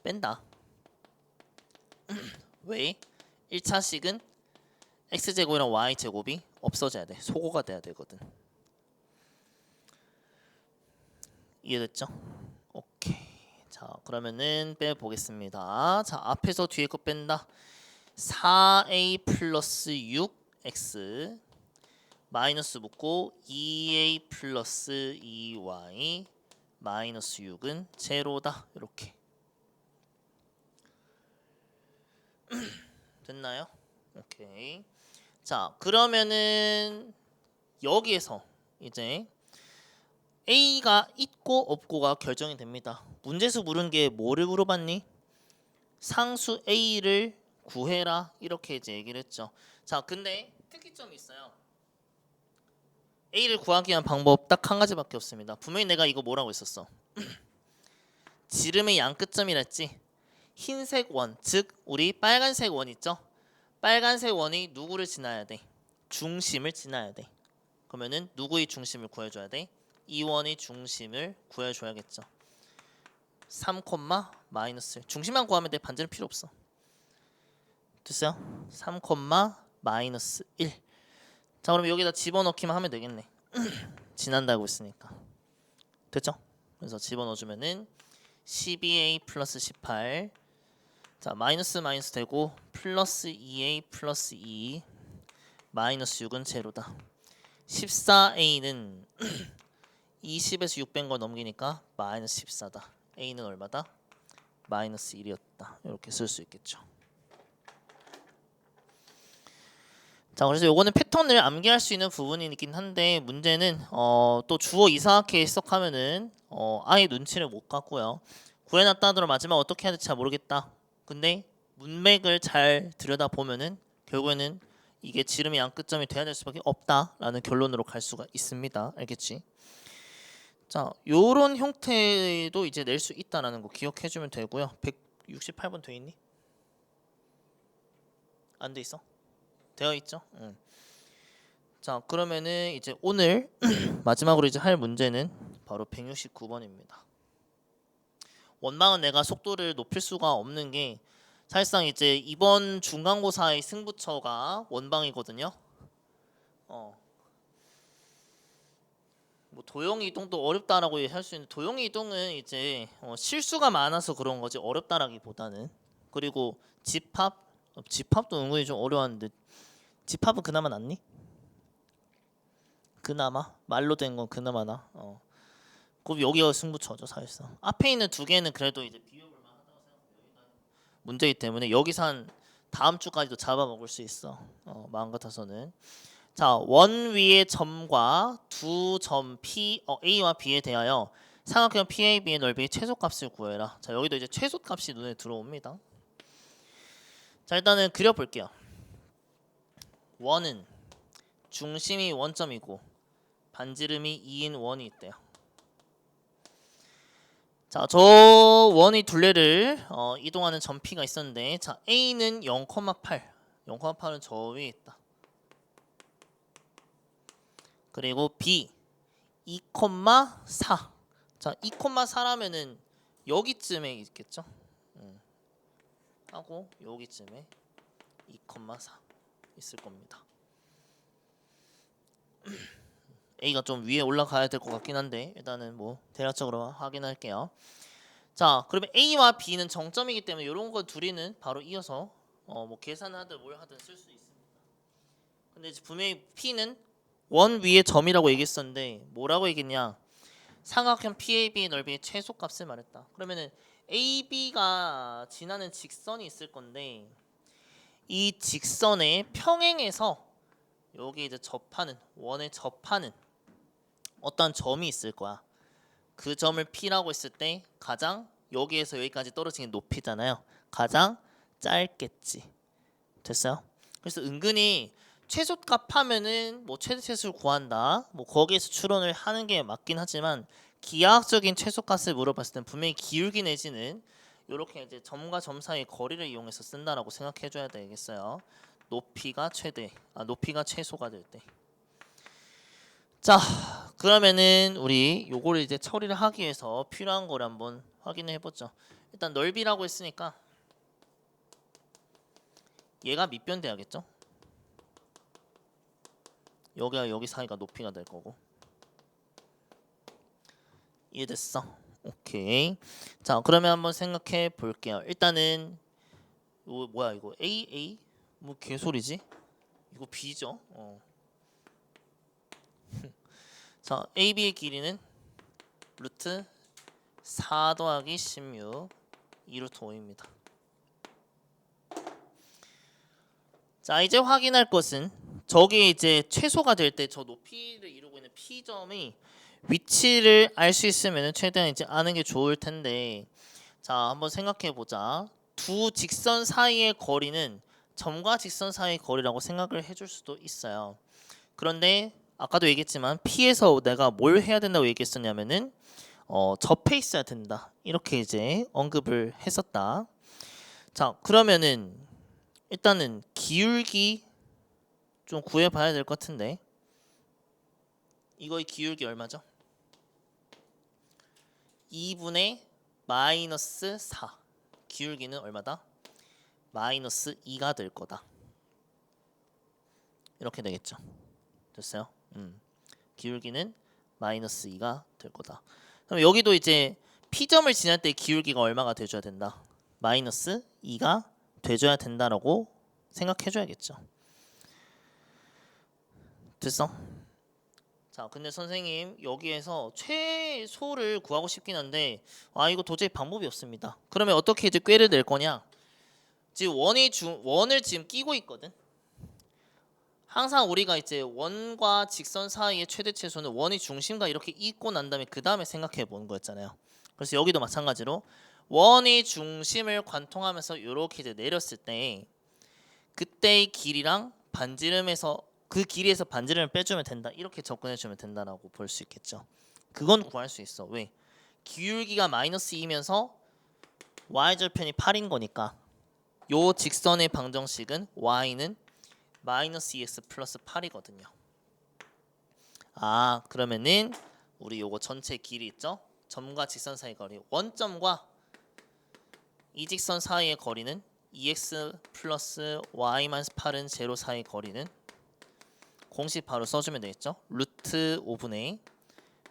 뺀다. 왜? 1차식은 x제곱이랑 y제곱이 없어져야 돼. 소거가 돼야 되거든. 이해됐죠? 오케이. 자, 그러면은 빼보겠습니다. 자, 앞에서 뒤에 거 뺀다. 4a 플러스 6x 마이너스 붙고 2a 플러스 2y 마이너스 6은 제로다. 이렇게 됐나요? 오케이. 자, 그러면은 여기에서 이제 A가 있고 없고가 결정이 됩니다. 문제에서 물은 게 뭐를 물어봤니? 상수 A를 구해라 이렇게 이제 얘기를 했죠. 자, 근데 특이점이 있어요. A를 구하기 위한 방법 딱 한 가지밖에 없습니다. 분명히 내가 이거 뭐라고 했었어? 지름의 양끝점이라 했지. 흰색 원, 즉 우리 빨간색 원 있죠? 빨간색 원이 누구를 지나야 돼? 중심을 지나야 돼. 그러면은 누구의 중심을 구해줘야 돼? 이 원의 중심을 구해줘야겠죠. 3, 마이너스 1. 중심만 구하면 돼. 반지름 필요 없어. 됐어요? 3, 마이너스 1. 자, 그럼 여기다 집어넣기만 하면 되겠네. 지난다고 했으니까. 됐죠? 그래서 집어넣어주면은 12a 플러스 18. 자, 마이너스 되고 플러스 2a 플러스 2 마이너스 6은 제로다. 14a는 20에서 6 뺀 거 넘기니까 마이너스 14다. a는 얼마다? 마이너스 1이었다. 이렇게 쓸 수 있겠죠. 자, 그래서 요거는 패턴을 암기할 수 있는 부분이긴 한데 문제는 또 주어 이상하게 해석하면은 아예 눈치를 못 갖고요. 구해놨다 하더라도 마지막 어떻게 해야 될지 잘 모르겠다. 근데 문맥을 잘 들여다보면은 결국에는 이게 지름의 양끝점이 돼야 될 수밖에 없다라는 결론으로 갈 수가 있습니다. 알겠지? 자, 요런 형태도 이제 낼 수 있다라는 거 기억해주면 되고요. 168번 돼 있니? 안 돼 있어? 되어 있죠? 응. 자, 그러면은 이제 오늘 마지막으로 이제 할 문제는 바로 169번입니다. 원망은 내가 속도를 높일 수가 없는 게 사실상 이제 이번 중간고사의 승부처가 원방이거든요. 뭐 도형 이동도 어렵다라고 할 수 있는 도형 이동은 이제 실수가 많아서 그런 거지 어렵다라기보다는. 그리고 집합도 은근히 좀 어려웠는데 집합은 그나마 낫니? 그나마 말로 된 건 그나마 나. 그럼 여기가 승부처죠 사실상. 앞에 있는 두 개는 그래도 이제 비교볼 만하다고 생각해요. 문제이기 때문에 여기서 한 다음 주까지도 잡아먹을 수 있어. 마음 같아서는. 자, 원 위의 점과 두 점 P, A와 B에 대하여 삼각형 PAB의 넓이의 최소값을 구해라. 자, 여기도 이제 최소값이 눈에 들어옵니다. 자, 일단은 그려볼게요. 원은 중심이 원점이고 반지름이 2인 원이 있대요. 자, 저 원의 둘레를 이동하는 점P가 있었는데, 자, A는 0,8, 0,8은 저 위에 있다. 그리고 B 2,4. 자, 2,4라면은 여기쯤에 있겠죠? 하고 여기쯤에 2,4 있을 겁니다. A가 좀 위에 올라가야 될 것 같긴 한데 일단은 뭐 대략적으로 확인할게요. 자, 그러면 A와 B는 정점이기 때문에 이런 거 둘이는 바로 이어서 뭐 계산하든 뭘 하든 쓸 수 있습니다. 근데 이제 분명히 P는 원 위에 점이라고 얘기했었는데 뭐라고 얘기했냐? 삼각형 PAB의 넓이의 최소값을 말했다. 그러면은 AB가 지나는 직선이 있을 건데 이 직선의 평행에서 여기 이제 접하는 원에 접하는 어떤 점이 있을 거야. 그 점을 P라고 했을 때 가장 여기에서 여기까지 떨어지는 높이잖아요. 가장 짧겠지. 됐어요? 그래서 은근히 최소값 하면은 뭐 최대최수를 구한다. 뭐 거기에서 추론을 하는 게 맞긴 하지만 기하학적인 최소값을 물어봤을 땐 분명히 기울기 내지는 이렇게 이제 점과 점 사이의 거리를 이용해서 쓴다라고 생각해 줘야 되겠어요. 높이가 최소가 될 때. 자, 그러면은 우리 요거를 이제 처리를 하기 위해서 필요한 거를 한번 확인해 보죠. 일단 넓이라고 했으니까 얘가 밑변 돼야겠죠? 여기와 여기 사이가 높이가 될 거고. 이해됐어? 오케이. 자, 그러면 한번 생각해 볼게요. 일단은 이거 뭐야 이거 A 뭐 개소리지? 이거 B죠? 자, AB의 길이는 루트 4 더하기 16 2루트 5입니다. 자, 이제 확인할 것은 저게 이제 최소가 될 때 저 높이를 이루고 있는 P점이 위치를 알 수 있으면 최대한 이제 아는 게 좋을 텐데, 자, 한번 생각해 보자. 두 직선 사이의 거리는 점과 직선 사이의 거리라고 생각을 해줄 수도 있어요. 그런데 아까도 얘기했지만 P에서 내가 뭘 해야 된다고 얘기했었냐면은 접해 있어야 된다. 이렇게 이제 언급을 했었다. 자, 그러면은 일단은 기울기 좀 구해봐야 될 것 같은데 이거의 기울기 얼마죠? 2분의 마이너스 4. 기울기는 얼마다? 마이너스 2가 될 거다. 이렇게 되겠죠. 됐어요? 기울기는 마이너스 2가 될 거다. 그럼 여기도 이제 P점을 지날 때 기울기가 얼마가 돼줘야 된다? 마이너스 2가 돼줘야 된다라고 생각해줘야겠죠. 됐어? 자, 근데 선생님 여기에서 최소를 구하고 싶긴 한데 이거 도저히 방법이 없습니다. 그러면 어떻게 이제 꾀를 낼 거냐? 지금 원을 지금 끼고 있거든. 항상 우리가 이제 원과 직선 사이의 최대 최소는 원의 중심과 이렇게 잇고 난 다음에 그 다음에 생각해 보는 거였잖아요. 그래서 여기도 마찬가지로 원의 중심을 관통하면서 이렇게 이제 내렸을 때 그때의 길이랑 반지름에서 그 길이에서 반지름을 빼주면 된다. 이렇게 접근해주면 된다라고 볼 수 있겠죠. 그건 구할 수 있어. 왜? 기울기가 마이너스 2면서 y절편이 8인 거니까 요 직선의 방정식은 y는 마이너스 2x 플러스 8이거든요. 그러면은 우리 요거 전체 길이 있죠? 점과 직선 사이 거리 원점과 이 직선 사이의 거리는 2x 플러스 y-8은 제로 사이 거리는 공식 바로 써주면 되겠죠? 루트 5분의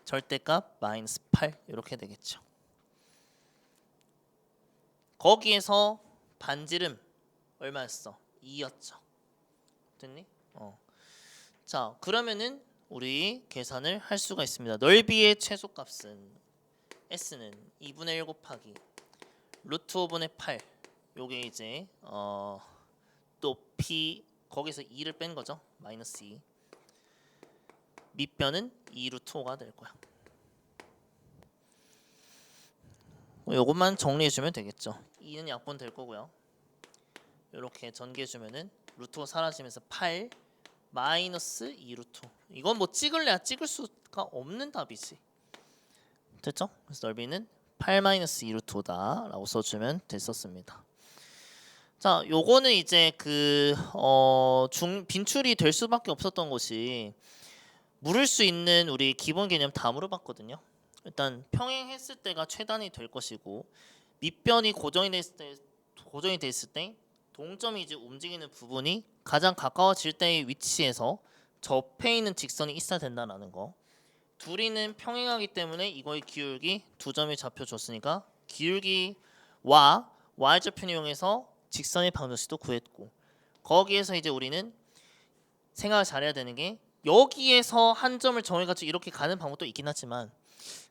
절대값 마이너스 8 이렇게 되겠죠. 거기에서 반지름 얼마였어? 2였죠. 됐니? 자, 그러면은 우리 계산을 할 수가 있습니다. 넓이의 최소값은 S는 2분의 1 곱하기 루트 5분의 8 요게 이제 높이 거기서 2를 뺀 거죠. 마이너스 2 밑변은 2 루트 5가 될 거야. 요것만 정리해주면 되겠죠. 2는 약분 될 거고요. 이렇게 전개해주면은 루트 5 사라지면서 8 마이너스 2루트. 이건 뭐 찍을래야 찍을 수가 없는 답이지. 됐죠? 그래서 넓이는 8 마이너스 2루트다 라고 써주면 됐었습니다. 자, 요거는 이제 빈출이 될 수밖에 없었던 것이 물을 수 있는 우리 기본 개념 다 물어봤거든요. 일단 평행했을 때가 최단이 될 것이고 밑변이 고정이 돼 있을 때 동점이 이제 움직이는 부분이 가장 가까워질 때의 위치에서 접해 있는 직선이 있어야 된다라는 거. 둘이는 평행하기 때문에 이거의 기울기 두 점이 잡혀줬으니까 기울기와 y좌표를 이용해서 직선의 방정식도 구했고 거기에서 이제 우리는 생각을 잘해야 되는 게 여기에서 한 점을 정해가지고 이렇게 가는 방법도 있긴 하지만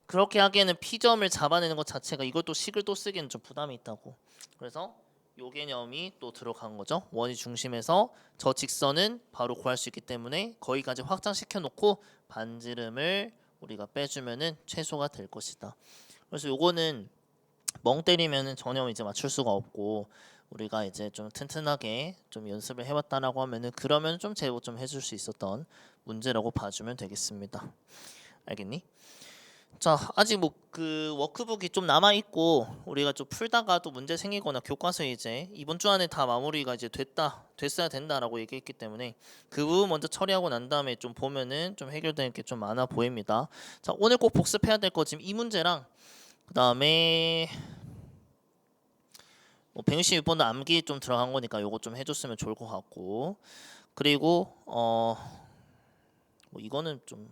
그렇게 하기에는 P점을 잡아내는 것 자체가 이것도 식을 또 쓰기에는 좀 부담이 있다고. 그래서 요 개념이 또 들어간 거죠. 원이 중심에서 저 직선은 바로 구할 수 있기 때문에 거기까지 확장시켜 놓고 반지름을 우리가 빼주면은 최소가 될 것이다. 그래서 요거는 멍 때리면은 전혀 이제 맞출 수가 없고 우리가 이제 좀 튼튼하게 좀 연습을 해봤다라고 하면은 그러면 좀 제보 좀 해줄 수 있었던 문제라고 봐주면 되겠습니다. 알겠니? 자, 아직 뭐 그 워크북이 좀 남아 있고 우리가 좀 풀다가 또 문제 생기거나 교과서에 이제 이번 주 안에 다 마무리가 이제 됐어야 된다라고 얘기했기 때문에 그 부분 먼저 처리하고 난 다음에 좀 보면은 좀 해결될 게 좀 많아 보입니다. 자, 오늘 꼭 복습해야 될 거 지금 이 문제랑 그 다음에 뭐 166번도 암기 좀 들어간 거니까 요거 좀 해줬으면 좋을 것 같고 그리고 뭐 이거는 좀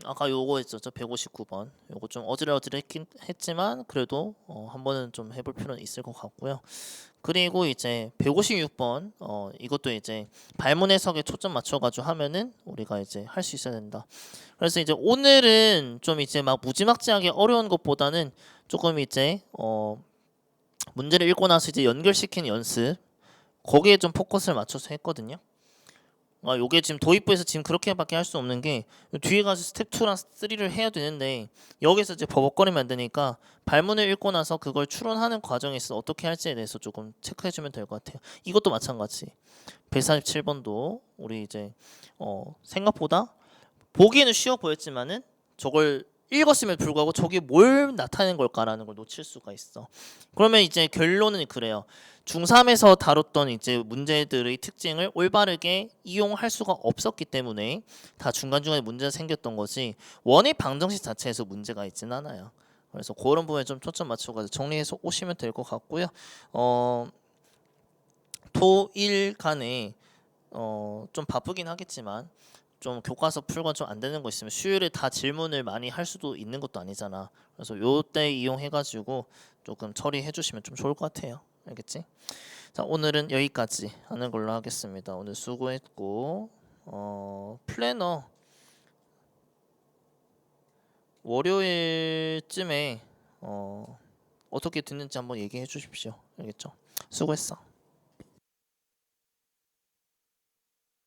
아까 요거 있었죠. 159번. 요거 좀 어지러웠긴 했지만 그래도 한 번은 좀 해볼 필요는 있을 것 같고요. 그리고 이제 156번 이것도 이제 발문 해석에 초점 맞춰가지고 하면은 우리가 이제 할 수 있어야 된다. 그래서 이제 오늘은 좀 이제 막 무지막지하게 어려운 것보다는 조금 이제 문제를 읽고 나서 이제 연결시키는 연습 거기에 좀 포커스를 맞춰서 했거든요. 요게 지금 도입부에서 지금 그렇게밖에 할 수 없는 게 뒤에 가서 스텝 2랑 3를 해야 되는데 여기서 이제 버벅거리면 안 되니까 발문을 읽고 나서 그걸 추론하는 과정에서 어떻게 할지에 대해서 조금 체크해주면 될 것 같아요. 이것도 마찬가지. 147번도 우리 이제 생각보다 보기에는 쉬워 보였지만은 저걸 읽었음에도 불구하고 저게 뭘 나타내는 걸까라는 걸 놓칠 수가 있어. 그러면 이제 결론은 그래요. 중3에서 다뤘던 이제 문제들의 특징을 올바르게 이용할 수가 없었기 때문에 다 중간중간에 문제가 생겼던 거지 원의 방정식 자체에서 문제가 있진 않아요. 그래서 그런 부분에 좀 초점 맞춰가지고 정리해서 오시면 될 것 같고요. 토일 간에 좀 바쁘긴 하겠지만 좀 교과서 풀고 좀 안 되는 거 있으면 수요일에 다 질문을 많이 할 수도 있는 것도 아니잖아. 그래서 요때 이용해가지고 조금 처리해 주시면 좀 좋을 것 같아요. 알겠지? 자, 오늘은 여기까지 하는 걸로 하겠습니다. 오늘 수고했고 플래너 월요일쯤에 어떻게 듣는지 한번 얘기해 주십시오. 알겠죠? 수고했어.